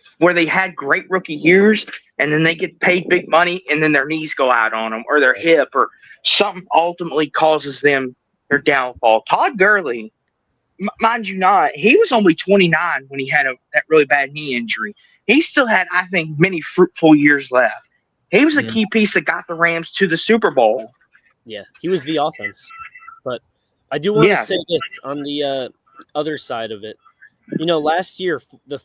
had great rookie years and then they get paid big money and then their knees go out on them or their hip or something ultimately causes them their downfall. Todd Gurley, mind you not, he was only 29 when he had that really bad knee injury. He still had, I think, many fruitful years left. He was a key piece that got the Rams to the Super Bowl. Yeah, he was the offense. But I do want to say this on the other side of it. Last year, the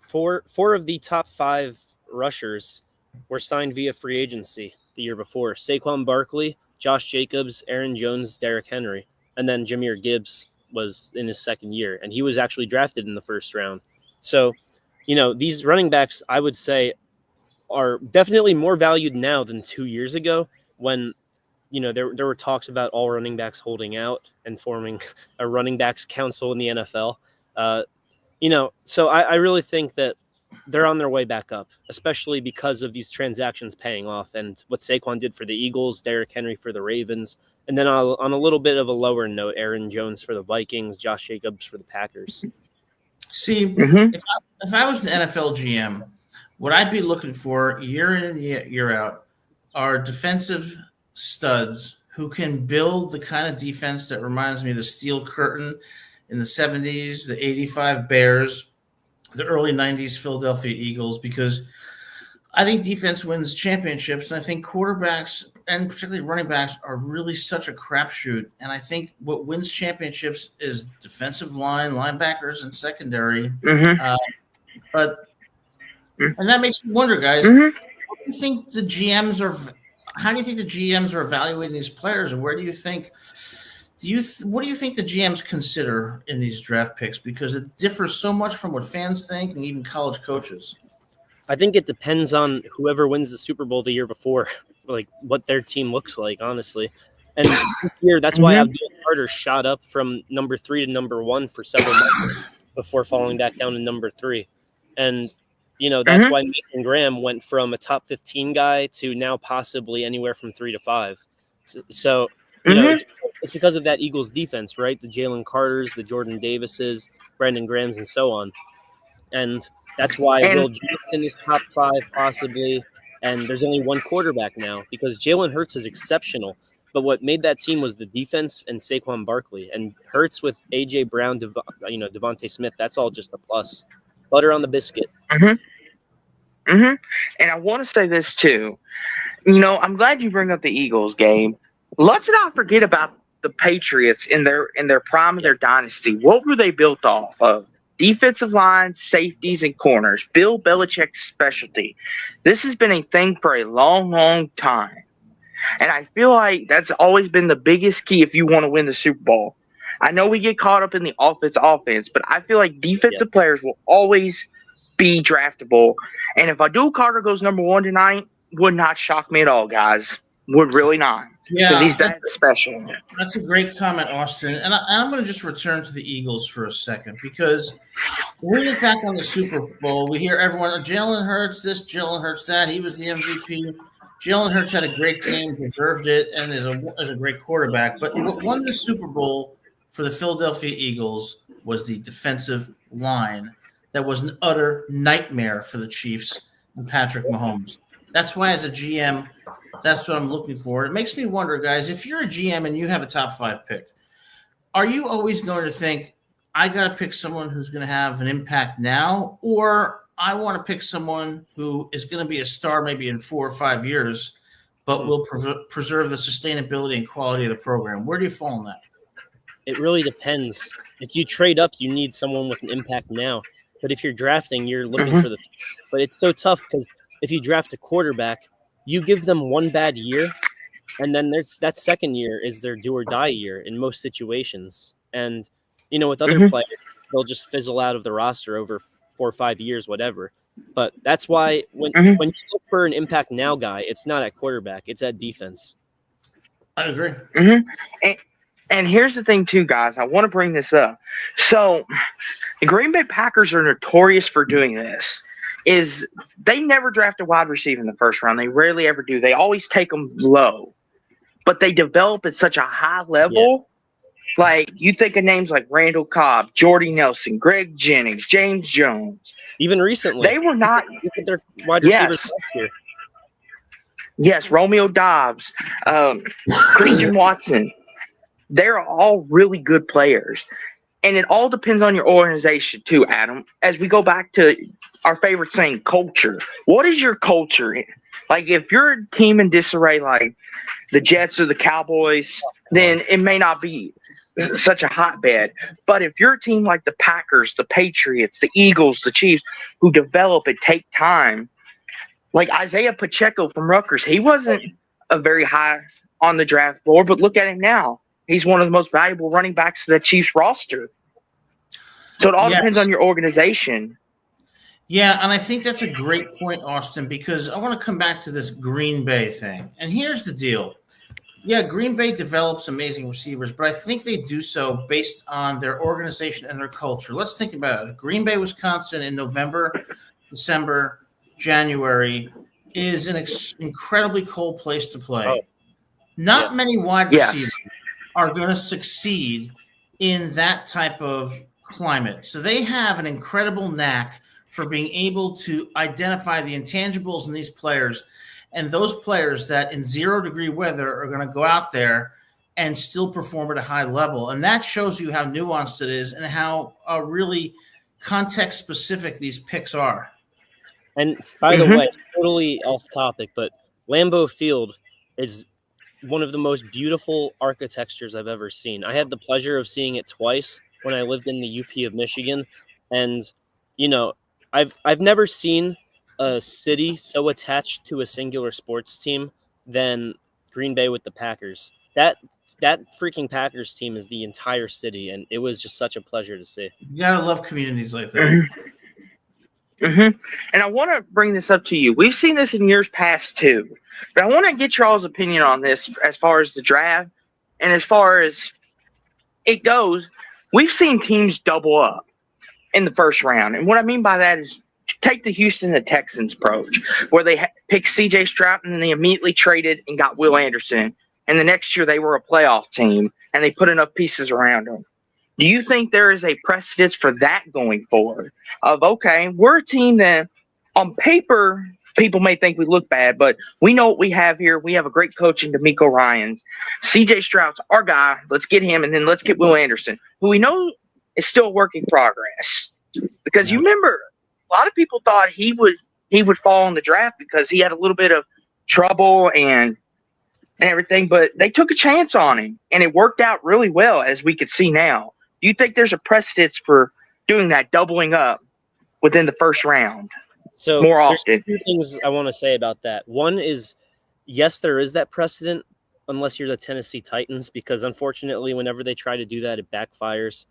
four of the top 5 rushers were signed via free agency the year before. Saquon Barkley, Josh Jacobs, Aaron Jones, Derrick Henry, and then Jahmyr Gibbs was in his second year, and he was actually drafted in the first round. So, these running backs, I would say, are definitely more valued now than 2 years ago when there were talks about all running backs holding out and forming a running backs council in the NFL. So I really think that they're on their way back up, especially because of these transactions paying off and what Saquon did for the Eagles, Derrick Henry for the Ravens, and then on a little bit of a lower note, Aaron Jones for the Vikings, Josh Jacobs for the Packers. See, if I was an NFL GM, what I'd be looking for year in and year out are defensive studs who can build the kind of defense that reminds me of the Steel Curtain in the 70s, the 85 Bears, the early 90s Philadelphia Eagles, because I think defense wins championships, and I think quarterbacks and particularly running backs are really such a crapshoot. And I think what wins championships is defensive line, linebackers, and secondary. And that makes me wonder, guys, how do you think the GMs are evaluating these players, and where do you think what do you think the GMs consider in these draft picks? Because it differs so much from what fans think and even college coaches. I think it depends on whoever wins the Super Bowl the year before, like what their team looks like, honestly. And this year, that's why Abdul Carter shot up from number 3 to number 1 for several months before falling back down to number 3. And that's why Nathan Graham went from a top 15 guy to now possibly anywhere from 3 to 5. So it's because of that Eagles defense, right? The Jalen Carters, the Jordan Davises, Brandon Grahams, and so on. And that's why Will Johnson is top 5 possibly. And there's only one quarterback now because Jalen Hurts is exceptional. But what made that team was the defense and Saquon Barkley. And Hurts with A.J. Brown, Devontae Smith, that's all just a plus. Butter on the biscuit. And I want to say this too. I'm glad you bring up the Eagles, Gabe. Let's not forget about the Patriots in their prime of their dynasty. What were they built off of? Defensive line, safeties, and corners. Bill Belichick's specialty. This has been a thing for a long, long time. And I feel like that's always been the biggest key if you want to win the Super Bowl. I know we get caught up in the offense, but I feel like defensive players will always be draftable. And if Abdul Carter goes number 1 tonight, would not shock me at all, guys. Would really not. Because he's that special. That's a great comment, Austin. And I'm going to just return to the Eagles for a second, because when we look back on the Super Bowl, we hear everyone, Jalen Hurts this, Jalen Hurts that. He was the MVP. Jalen Hurts had a great game, deserved it, and is a great quarterback. But what won the Super Bowl for the Philadelphia Eagles was the defensive line that was an utter nightmare for the Chiefs and Patrick Mahomes. That's why, as a GM, that's what I'm looking for. It makes me wonder, guys, if you're a GM and you have a top 5 pick, are you always going to think, I got to pick someone who's going to have an impact now, or I want to pick someone who is going to be a star maybe in 4 or 5 years, but will preserve the sustainability and quality of the program? Where do you fall on that? It really depends. If you trade up, you need someone with an impact now. But if you're drafting, you're looking for the future. But it's so tough because if you draft a quarterback, you give them one bad year, and then that second year is their do or die year in most situations. And, with other players, they'll just fizzle out of the roster over 4 or 5 years, whatever. But that's why when you look for an impact now guy, it's not at quarterback, it's at defense. I agree. And here's the thing, too, guys. I want to bring this up. So the Green Bay Packers are notorious for doing this. Is they never draft a wide receiver in the first round. They rarely ever do. They always take them low. But they develop at such a high level. Yeah. Like, you think of names like Randall Cobb, Jordy Nelson, Greg Jennings, James Jones. Even recently. They were not. Their wide receivers last year. Yes, Romeo Dobbs, Christian Watson. They're all really good players. And it all depends on your organization, too, Adam. As we go back to our favorite saying, culture. What is your culture? Like, if you're a team in disarray like the Jets or the Cowboys, then it may not be such a hotbed. But if you're a team like the Packers, the Patriots, the Eagles, the Chiefs, who develop and take time, like Isaiah Pacheco from Rutgers, he wasn't a very high on the draft board, but look at him now. He's one of the most valuable running backs to the Chiefs roster. So it all depends on your organization. Yeah, and I think that's a great point, Austin, because I want to come back to this Green Bay thing. And here's the deal. Yeah, Green Bay develops amazing receivers, but I think they do so based on their organization and their culture. Let's think about it. Green Bay, Wisconsin in November, December, January is an incredibly cold place to play. Oh. Not many wide receivers are going to succeed in that type of climate. So they have an incredible knack for being able to identify the intangibles in these players, and those players that in 0-degree weather are going to go out there and still perform at a high level. And that shows you how nuanced it is and how really context-specific these picks are. And by the way, totally off topic, but Lambeau Field is one of the most beautiful architectures I've ever seen. I had the pleasure of seeing it twice when I lived in the UP of Michigan. And, I've never seen a city so attached to a singular sports team than Green Bay with the Packers. That freaking Packers team is the entire city, and it was just such a pleasure to see. You gotta love communities like that. And I want to bring this up to you. We've seen this in years past too, but I want to get y'all's opinion on this as far as the draft and as far as it goes. We've seen teams double up in the first round, and what I mean by that is take the Houston Texans approach, where they picked C.J. Stroud and then they immediately traded and got Will Anderson, and the next year they were a playoff team and they put enough pieces around them. Do you think there is a precedence for that going forward? Of, okay, we're a team that on paper people may think we look bad, but we know what we have here. We have a great coach in D'Amico Ryans. C.J. Stroud's our guy. Let's get him, and then let's get Will Anderson, who we know is still a work in progress. Because you remember, a lot of people thought he would fall in the draft because he had a little bit of trouble and everything, but they took a chance on him, and it worked out really well, as we could see now. Do you think there's a precedence for doing that, doubling up within the first round? So more often. There's 2 things I want to say about that. One is, yes, there is that precedent, unless you're the Tennessee Titans, because unfortunately, whenever they try to do that, it backfires.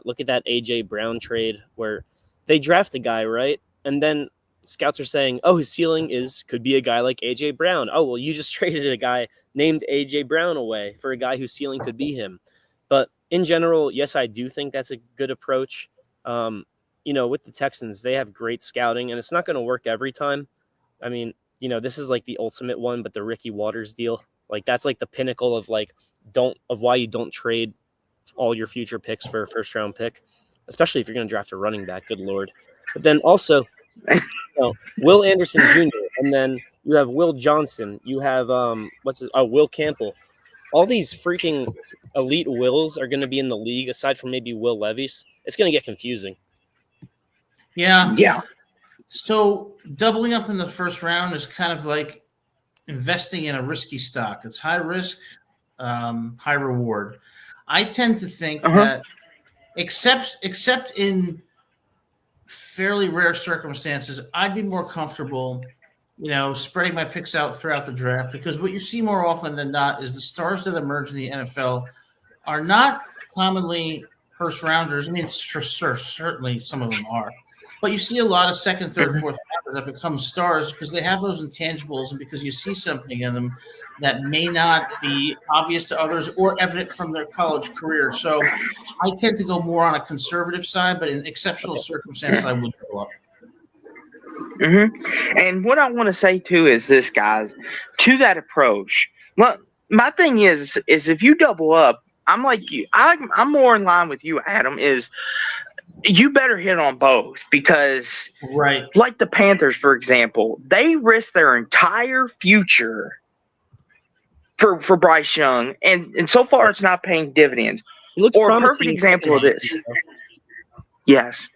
Look at that A.J. Brown trade where they draft a guy, right? And then scouts are saying, oh, his ceiling could be a guy like A.J. Brown. Oh, well, you just traded a guy named A.J. Brown away for a guy whose ceiling could be him. But in general, yes, I do think that's a good approach. With the Texans, they have great scouting, and it's not going to work every time. I mean, this is like the ultimate one, but the Ricky Waters deal, like that's like the pinnacle of why you don't trade all your future picks for a first round pick, especially if you're going to draft a running back. Good Lord. But then also, Will Anderson Jr. and then you have Will Johnson. You have Will Campbell. All these freaking elite Wills are going to be in the league, aside from maybe Will Levis. It's going to get confusing. Yeah. Yeah. So doubling up in the first round is kind of like investing in a risky stock. It's high risk, high reward. I tend to think that, except in fairly rare circumstances, I'd be more comfortable, spreading my picks out throughout the draft, because what you see more often than not is the stars that emerge in the NFL are not commonly first rounders. I mean, certainly some of them are. But you see a lot of second, third, fourth rounders that become stars because they have those intangibles and because you see something in them that may not be obvious to others or evident from their college career. So I tend to go more on a conservative side, but in exceptional circumstances, I would go up. And what I want to say too is this, guys, to that approach. Well, my thing is if you double up, I'm like you. I'm more in line with you, Adam. Is you better hit on both, because right, like the Panthers, for example, they risk their entire future for Bryce Young, and so far it's not paying dividends. Or a perfect example of this. Yes.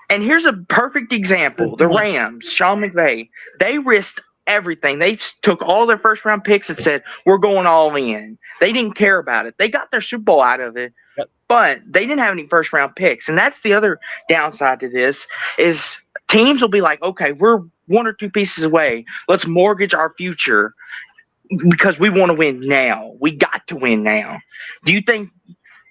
And here's a perfect example. The Rams, Sean McVay, they risked everything. They took all their first round picks and said, we're going all in. They didn't care about it. They got their Super Bowl out of it, but they didn't have any first round picks. And that's the other downside to this is teams will be like, okay, we're one or two pieces away. Let's mortgage our future because we want to win now. We got to win now. Do you think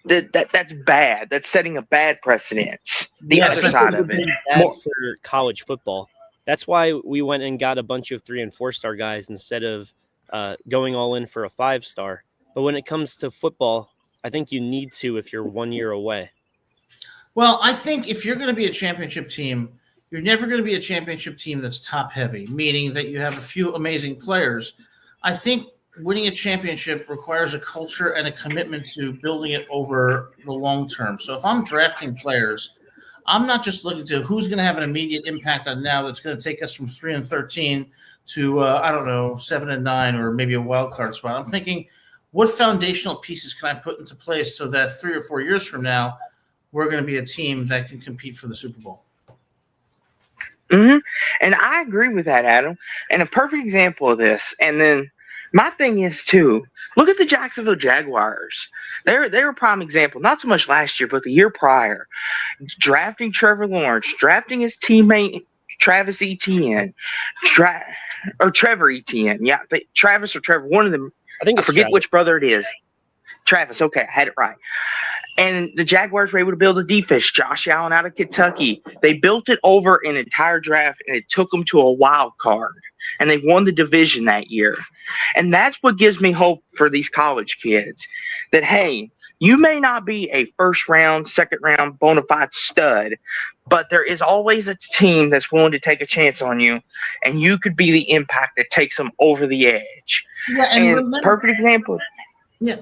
that's bad? That's setting a bad precedence. The other side of it. Bad for college football. That's why we went and got a bunch of 3- and 4-star guys instead of going all in for a 5-star. But when it comes to football, I think you need to if you're 1 year away. Well, I think if you're going to be a championship team, you're never going to be a championship team that's top heavy, meaning that you have a few amazing players. I think winning a championship requires a culture and a commitment to building it over the long term. So if I'm drafting players, I'm not just looking to who's going to have an immediate impact on now that's going to take us from 3-13 to, 7-9, or maybe a wild card spot. I'm thinking, what foundational pieces can I put into place so that 3 or 4 years from now, we're going to be a team that can compete for the Super Bowl? And I agree with that, Adam. And a perfect example of this, and then my thing is too, look at the Jacksonville Jaguars. They're a prime example, not so much last year, but the year prior. Drafting Trevor Lawrence, drafting his teammate Travis Etienne, Trevor Etienne. Yeah, Travis or Trevor, one of them. I forget Travis. Which brother it is. Travis, okay, I had it right. And the Jaguars were able to build a defense. Josh Allen out of Kentucky. They built it over an entire draft, and it took them to a wild card. And they won the division that year. And that's what gives me hope for these college kids. That, hey, you may not be a first round, second round, bona fide stud, but there is always a team that's willing to take a chance on you, and you could be the impact that takes them over the edge. Yeah, and remember, perfect example. Yeah.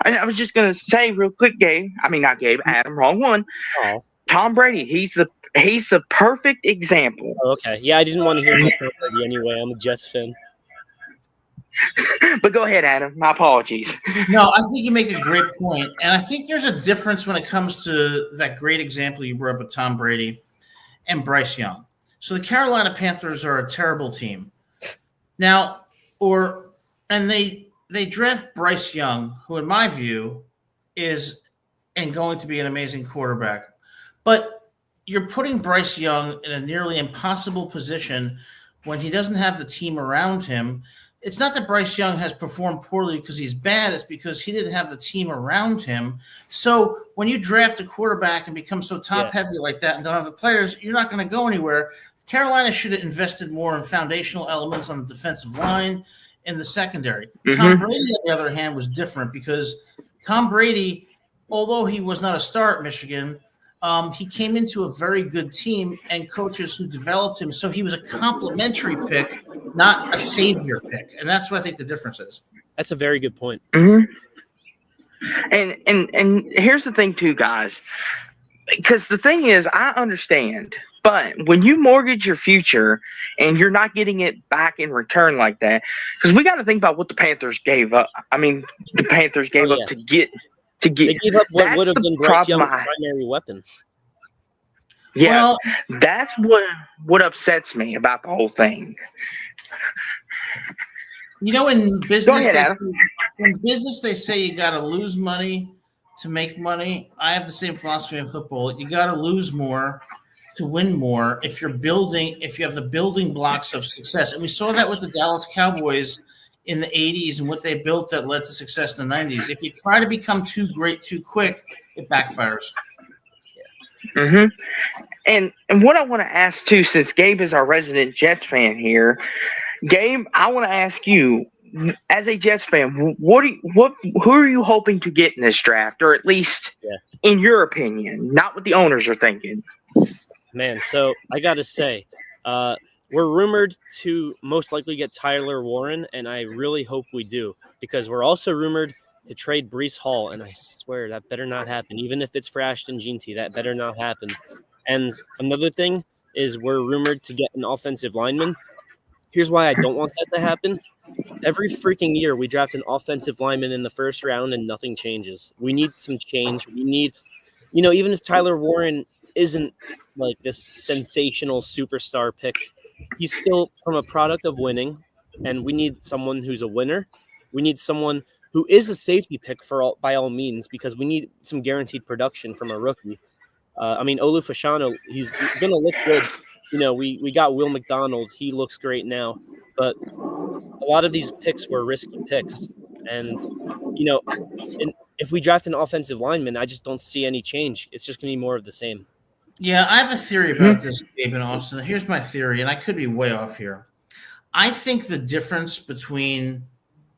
I was just gonna say real quick, Adam, wrong one. Oh. Tom Brady, he's the perfect example. Oh, okay. Yeah, I didn't want to hear about Tom Brady anyway. I'm a Jets fan. But go ahead, Adam. My apologies. No, I think you make a great point. And I think there's a difference when it comes to that great example you brought up with Tom Brady and Bryce Young. So the Carolina Panthers are a terrible team. Now, they draft Bryce Young, who in my view is going to be an amazing quarterback. But you're putting Bryce Young in a nearly impossible position when he doesn't have the team around him. It's not that Bryce Young has performed poorly because he's bad. It's because he didn't have the team around him. So when you draft a quarterback and become so top-heavy like that and don't have the players, you're not going to go anywhere. Carolina should have invested more in foundational elements on the defensive line and the secondary. Tom Brady, on the other hand, was different because Tom Brady, although he was not a star at Michigan, he came into a very good team and coaches who developed him. So he was a complimentary pick, not a savior pick. And that's what I think the difference is. That's a very good point. And here's the thing too, guys, because the thing is, I understand, but when you mortgage your future and you're not getting it back in return like that, because we got to think about what the Panthers gave up. I mean, the Panthers gave up to get. They gave up what would have been Bryce Young's primary weapon. Yeah, well, that's what upsets me about the whole thing. You know, in business, they say you got to lose money to make money. I have the same philosophy in football. You got to lose more to win more if you have the building blocks of success. And we saw that with the Dallas Cowboys in the 80s and what they built that led to success in the 90s. If you try to become too great too quick, it backfires. And what I want to ask too, since Gabe is our resident Jets fan here, Gabe, I want to ask you, as a Jets fan, who are you hoping to get in this draft, or at least in your opinion, not what the owners are thinking? Man, so I got to say, we're rumored to most likely get Tyler Warren, and I really hope we do, because we're also rumored to trade Breece Hall, and I swear that better not happen. Even if it's for Ashton Jeanty, that better not happen. And another thing is we're rumored to get an offensive lineman. Here's why I don't want that to happen. Every freaking year we draft an offensive lineman in the first round and nothing changes. We need some change. We need, even if Tyler Warren isn't like this sensational superstar pick, he's still from a product of winning, and we need someone who's a winner. We need someone who is a safety pick by all means, because we need some guaranteed production from a rookie. Olu Fashanu, he's going to look good. We got Will McDonald. He looks great now. But a lot of these picks were risky picks. And, if we draft an offensive lineman, I just don't see any change. It's just going to be more of the same. Yeah, I have a theory about this, Gabe and Austin. Here's my theory, and I could be way off here. I think the difference between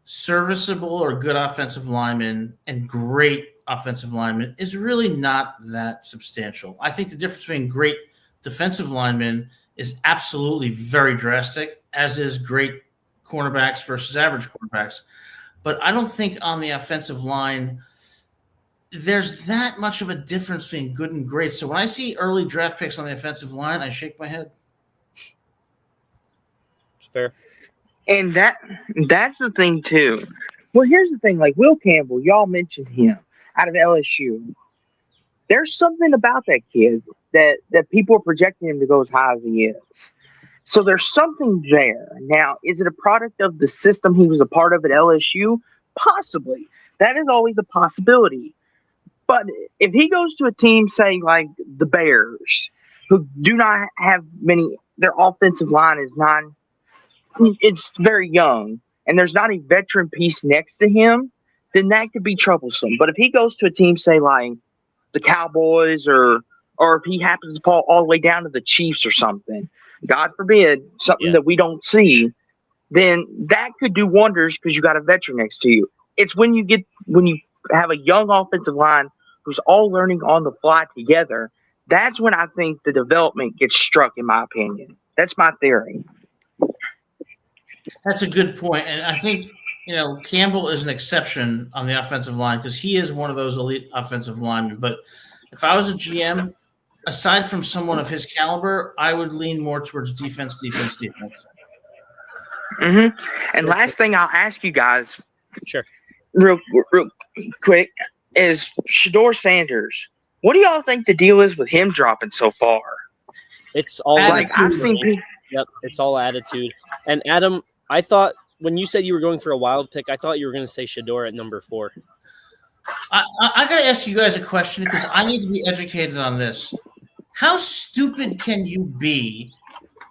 serviceable or good offensive linemen and great offensive linemen is really not that substantial. I think the difference between great defensive linemen is absolutely very drastic, as is great cornerbacks versus average cornerbacks. But I don't think on the offensive line there's that much of a difference between good and great. So when I see early draft picks on the offensive line, I shake my head. Fair. And that's the thing too. Well, here's the thing, like Will Campbell, y'all mentioned him out of LSU. There's something about that kid that people are projecting him to go as high as he is. So there's something there. Now, is it a product of the system he was a part of at LSU? Possibly. That is always a possibility. But if he goes to a team, say, like the Bears, who do not have many, their offensive line is not, it's very young, and there's not a veteran piece next to him, then that could be troublesome. But if he goes to a team, say, like the Cowboys, or if he happens to fall all the way down to the Chiefs or something, God forbid, something that we don't see, then that could do wonders because you got a veteran next to you. It's when you have a young offensive line who's all learning on the fly together, that's when I think the development gets struck, in my opinion. That's my theory. That's a good point. And I think, Campbell is an exception on the offensive line because he is one of those elite offensive linemen. But if I was a GM, aside from someone of his caliber, I would lean more towards defense. And last thing I'll ask you guys, sure, real quick, is Shedeur Sanders. What do y'all think the deal is with him dropping so far? It's all attitude. Yep, it's all attitude. And Adam, I thought when you said you were going for a wild pick, I thought you were going to say Shedeur at number 4. I got to ask you guys a question because I need to be educated on this. How stupid can you be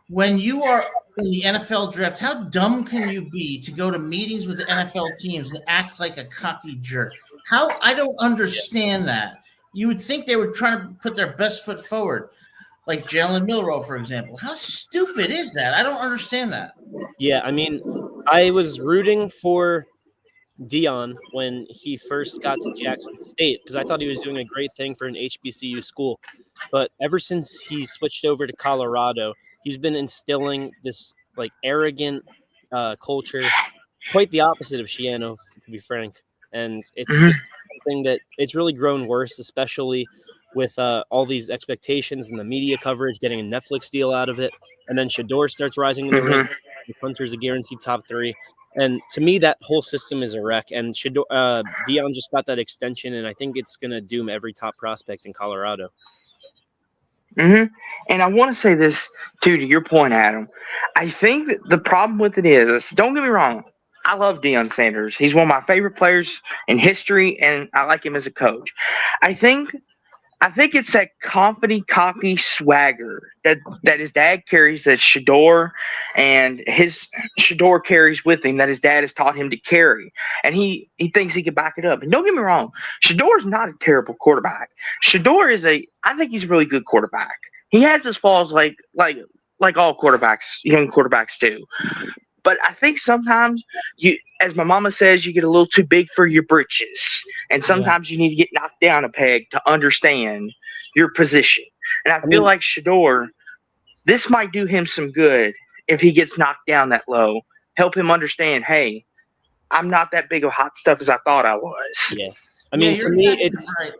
when you are in the NFL draft, how dumb can you be to go to meetings with the NFL teams and act like a cocky jerk? How I don't understand that. You would think they were trying to put their best foot forward, like Jalen Milroe, for example. How stupid is that? I don't understand that. Yeah, I mean, I was rooting for Dion when he first got to Jackson State because I thought he was doing a great thing for an HBCU school. But ever since he switched over to Colorado, he's been instilling this like arrogant culture, quite the opposite of Shiano, to be frank. And it's just something that it's really grown worse, especially with all these expectations and the media coverage, getting a Netflix deal out of it. And then Shador starts rising in the rankings. Hunter's a guaranteed top 3. And to me, that whole system is a wreck. And Dion just got that extension, and I think it's going to doom every top prospect in Colorado. And I want to say this, too, to your point, Adam. I think that the problem with it is, don't get me wrong, I love Deion Sanders. He's one of my favorite players in history, and I like him as a coach. I think it's that confident, cocky swagger that his dad carries, that Shador carries with him, that his dad has taught him to carry. And he thinks he can back it up. And don't get me wrong, Shador's not a terrible quarterback. Shador I think he's a really good quarterback. He has his flaws like all quarterbacks, young quarterbacks do. But I think sometimes as my mama says, you get a little too big for your britches. And sometimes you need to get knocked down a peg to understand your position. And I feel like Shador, this might do him some good if he gets knocked down that low. Help him understand, hey, I'm not that big of hot stuff as I thought I was. Yeah. I mean, to me, exactly it's right.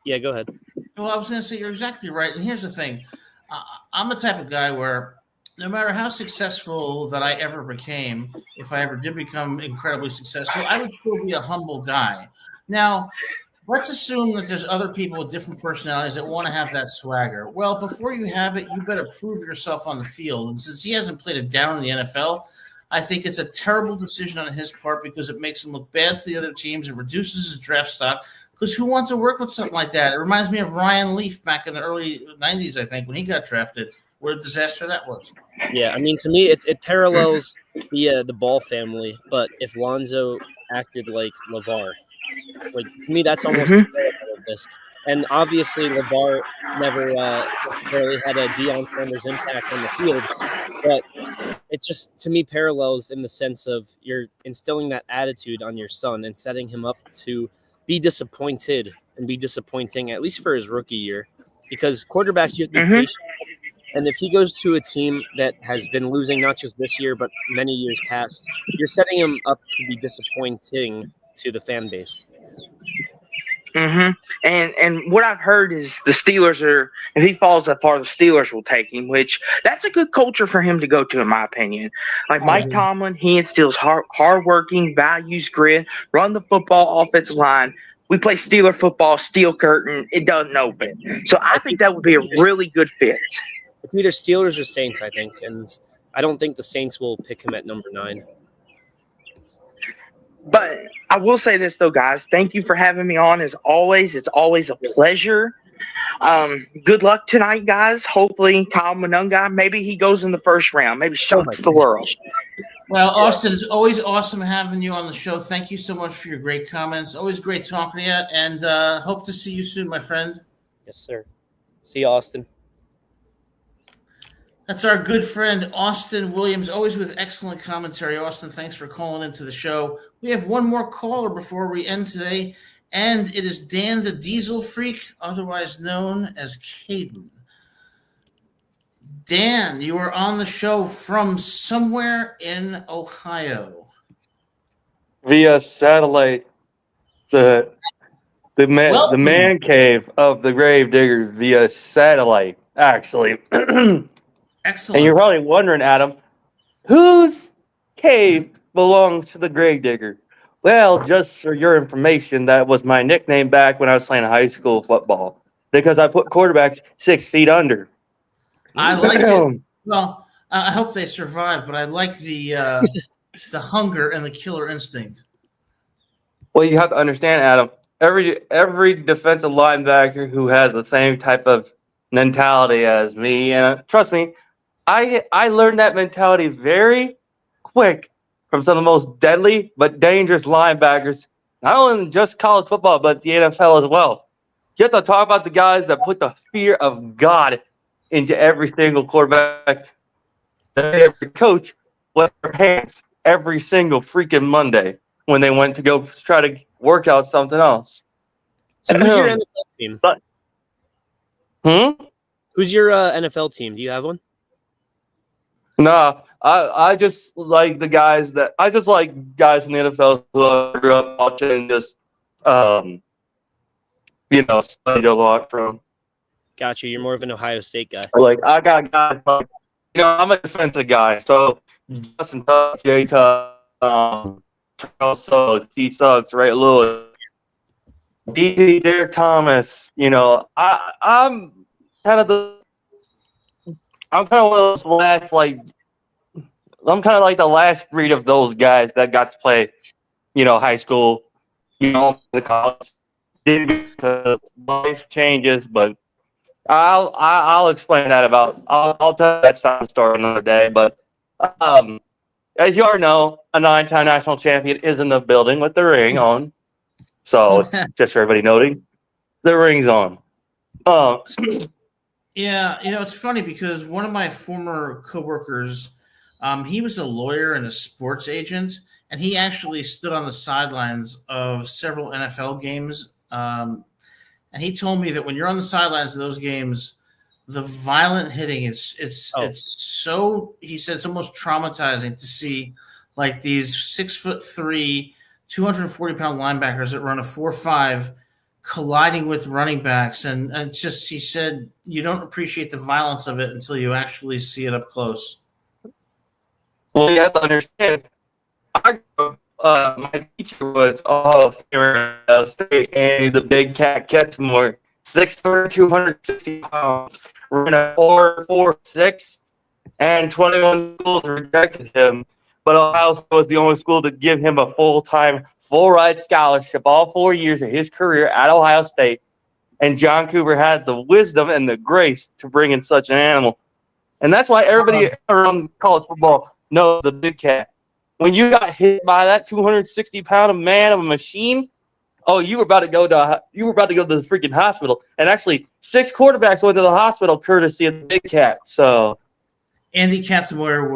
Yeah, go ahead. Well, I was going to say you're exactly right. And here's the thing. I'm the type of guy where no matter how successful that I ever became, if I ever did become incredibly successful, I would still be a humble guy. Now, let's assume that there's other people with different personalities that want to have that swagger. Well, before you have it, you better prove yourself on the field. And since he hasn't played it down in the NFL, I think it's a terrible decision on his part because it makes him look bad to the other teams. It reduces his draft stock because who wants to work with something like that? It reminds me of Ryan Leaf back in the early 90s, I think, when he got drafted. What a disaster that was. Yeah, I mean, to me, it parallels the Ball family, but if Lonzo acted like LeVar, like to me, that's almost the parallel of this. And obviously, LeVar never really had a Deion Sanders impact on the field, but it just to me parallels in the sense of you're instilling that attitude on your son and setting him up to be disappointed and be disappointing at least for his rookie year, because quarterbacks you have to be patient. And if he goes to a team that has been losing not just this year, but many years past, you're setting him up to be disappointing to the fan base. And what I've heard is the Steelers if he falls that far, the Steelers will take him, which that's a good culture for him to go to, in my opinion. Like Mike Tomlin, he instills hardworking, values grit, run the football offensive line. We play Steeler football, steel curtain, it doesn't open. So I think that would be a really good fit. It's either Steelers or Saints, I think, and I don't think the Saints will pick him at number 9. But I will say this, though, guys. Thank you for having me on, as always. It's always a pleasure. Good luck tonight, guys. Hopefully, Kyle Monunga, maybe he goes in the first round. Maybe shocks the world. Well, Austin, it's always awesome having you on the show. Thank you so much for your great comments. Always great talking to you, and hope to see you soon, my friend. Yes, sir. See you, Austin. That's our good friend, Austin Williams, always with excellent commentary. Austin, thanks for calling into the show. We have one more caller before we end today, and it is Dan the Diesel Freak, otherwise known as Caden. Dan, you are on the show from somewhere in Ohio. Via satellite, the man cave of the grave digger via satellite, actually. Excellent. And you're probably wondering, Adam, whose cave belongs to the grave digger? Well, just for your information, that was my nickname back when I was playing high school football, because I put quarterbacks 6 feet under. I like it. Well, I hope they survive, but I like the hunger and the killer instinct. Well, you have to understand, Adam, every defensive linebacker who has the same type of mentality as me, and trust me, I learned that mentality very quick from some of the most deadly but dangerous linebackers, not only in just college football, but the NFL as well. You have to talk about the guys that put the fear of God into every single quarterback, every coach wear their pants every single freaking Monday when they went to go try to work out something else. So who's your NFL team? Who's your NFL team? Do you have one? No, I just like the guys that I just like guys in the NFL who I grew up watching and just studied a lot from. Gotcha. You're more of an Ohio State guy. Like I got guys like I'm a defensive guy, so Justin Tuck, J Tuck, Charles Suggs, T Suggs, Ray Lewis, DT, Derek Thomas. I'm kind of one of those last I'm kind of like the last breed of those guys that got to play, high school, the college. Didn't because life changes, but I'll explain that I'll tell that story another day. But as you already know, a 9-time national champion is in the building with the ring on. So just for everybody noting, the ring's on. Yeah, it's funny because one of my former coworkers, he was a lawyer and a sports agent, and he actually stood on the sidelines of several NFL games. And he told me that when you're on the sidelines of those games, the violent hitting it's so, he said, it's almost traumatizing to see like these 6'3", 240-pound linebackers that run a 4.5 colliding with running backs, and it's just, he said, you don't appreciate the violence of it until you actually see it up close. Well, you have to understand. My teacher was here in State, and the big cat Ketchmore, 6'3", 260 pounds, ran a 4.46, and 21 schools rejected him. But Ohio State was the only school to give him a full-time, full-ride scholarship all 4 years of his career at Ohio State. And John Cooper had the wisdom and the grace to bring in such an animal. And that's why everybody around college football knows the big cat. When you got hit by that 260-pound man of a machine, you were about to go to the freaking hospital. And actually, 6 quarterbacks went to the hospital courtesy of the big cat. So Andy Katzenmoyer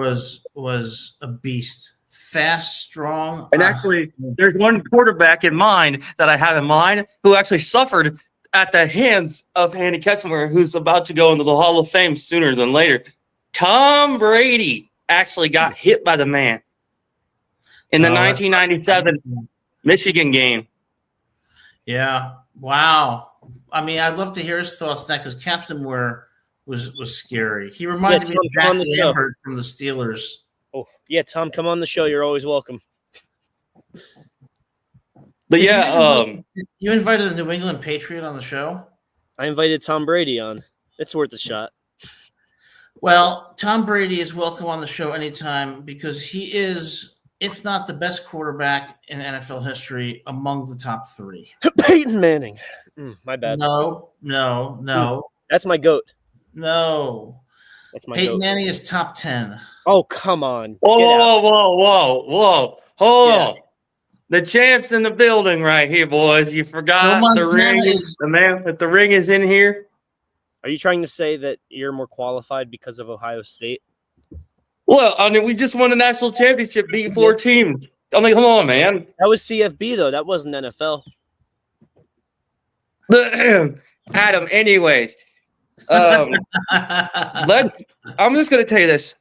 was a beast, fast, strong. And actually, there's one quarterback in mind that I have in mind who actually suffered at the hands of Andy Katzenmoyer, who's about to go into the Hall of Fame sooner than later. Tom Brady actually got hit by the man in the 1997 Michigan game. Yeah. Wow. I mean, I'd love to hear his thoughts on that because Katzenmoyer was scary. He reminded me of Jack Lambert from the Steelers. Oh, yeah, Tom, come on the show. You're always welcome. But you invited a New England Patriot on the show? I invited Tom Brady on. It's worth a shot. Well, Tom Brady is welcome on the show anytime because he is, if not the best quarterback in NFL history, among the top 3. Peyton Manning. My bad. No. That's my GOAT. No. That's my Peyton GOAT. Manning is top 10. Oh, come on. Whoa. Hold on. The champ's in the building right here, boys. You forgot the ring. The man with the ring is in here. Are you trying to say that you're more qualified because of Ohio State? Well, I mean, we just won a national championship, beat 4 teams. I mean, come on, man. That was CFB, though. That wasn't NFL. Adam, anyways. I'm just going to tell you this.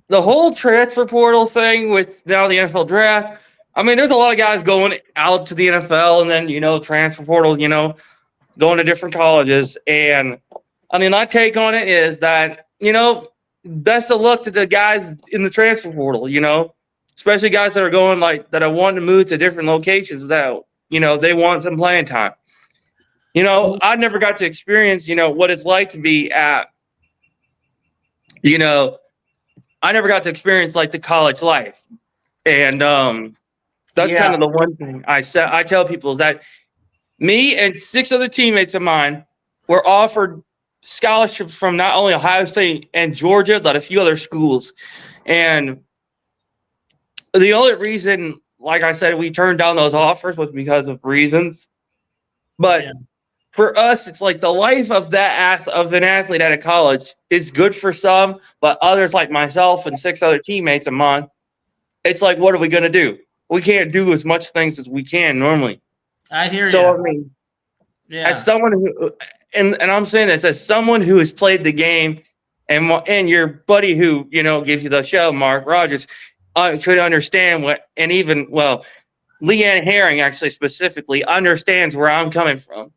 The whole transfer portal thing with now the NFL draft, I mean, there's a lot of guys going out to the NFL and then, transfer portal, going to different colleges. And, I mean, my take on it is that, best of luck to the guys in the transfer portal, especially guys that are going that are wanting to move to different locations that, they want some playing time. I never got to experience, what it's like to be at, I never got to experience the college life. And that's kind of the one thing I tell people is that me and 6 other teammates of mine were offered scholarships from not only Ohio State and Georgia, but a few other schools. And the only reason, like I said, we turned down those offers was because of reasons. But for us, it's like the life of an athlete at a college is good for some, but others like myself and 6 other teammates a month, it's like, what are we going to do? We can't do as much things as we can normally. I hear you. So, I mean, as someone who, and I'm saying this as someone who has played the game, and your buddy who, gives you the show, Mark Rogers, could understand Leanne Herring actually specifically understands where I'm coming from.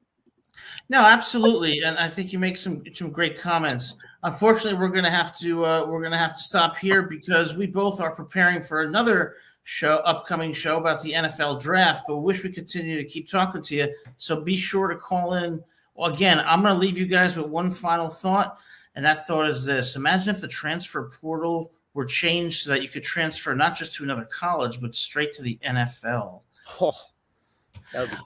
No, absolutely, and I think you make some great comments. Unfortunately, we're going to have to stop here because we both are preparing for another upcoming show about the NFL draft. But we wish we continue to keep talking to you. So be sure to call in. Well, again, I'm going to leave you guys with one final thought, and that thought is this: imagine if the transfer portal were changed so that you could transfer not just to another college, but straight to the NFL. Oh,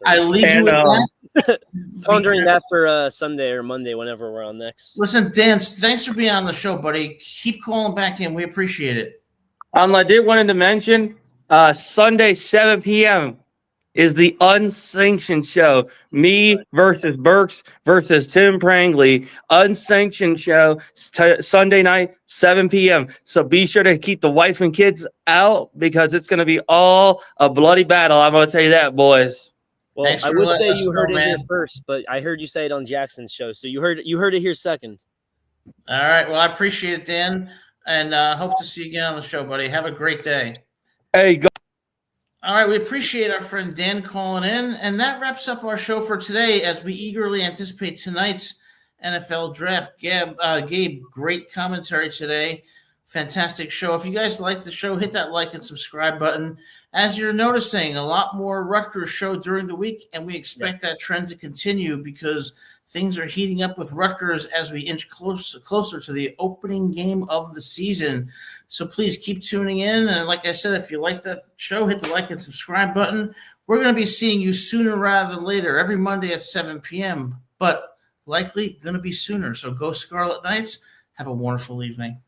I leave you with that. Pondering that for Sunday or Monday, whenever we're on next. Listen, Dan, thanks for being on the show, buddy. Keep calling back in. We appreciate it. I did wanted to mention Sunday, 7 p.m. is the unsanctioned show. Me versus Burks versus Tim Prangley. Unsanctioned show Sunday night, 7 p.m. So be sure to keep the wife and kids out because it's going to be all a bloody battle. I'm going to tell you that, boys. Well, I would say you heard it here first, but I heard you say it on Jackson's show, so you heard it here second. All right. Well, I appreciate it, Dan, and hope to see you again on the show, buddy. Have a great day. Hey, go. All right, we appreciate our friend Dan calling in, and that wraps up our show for today as we eagerly anticipate tonight's NFL draft. Gabe, great commentary today. Fantastic show. If you guys like the show, hit that like and subscribe button. As you're noticing, a lot more Rutgers show during the week, and we expect that trend to continue because things are heating up with Rutgers as we inch closer to the opening game of the season. So please keep tuning in. And like I said, if you like that show, hit the like and subscribe button. We're going to be seeing you sooner rather than later, every Monday at 7 p.m., but likely going to be sooner. So go Scarlet Knights. Have a wonderful evening.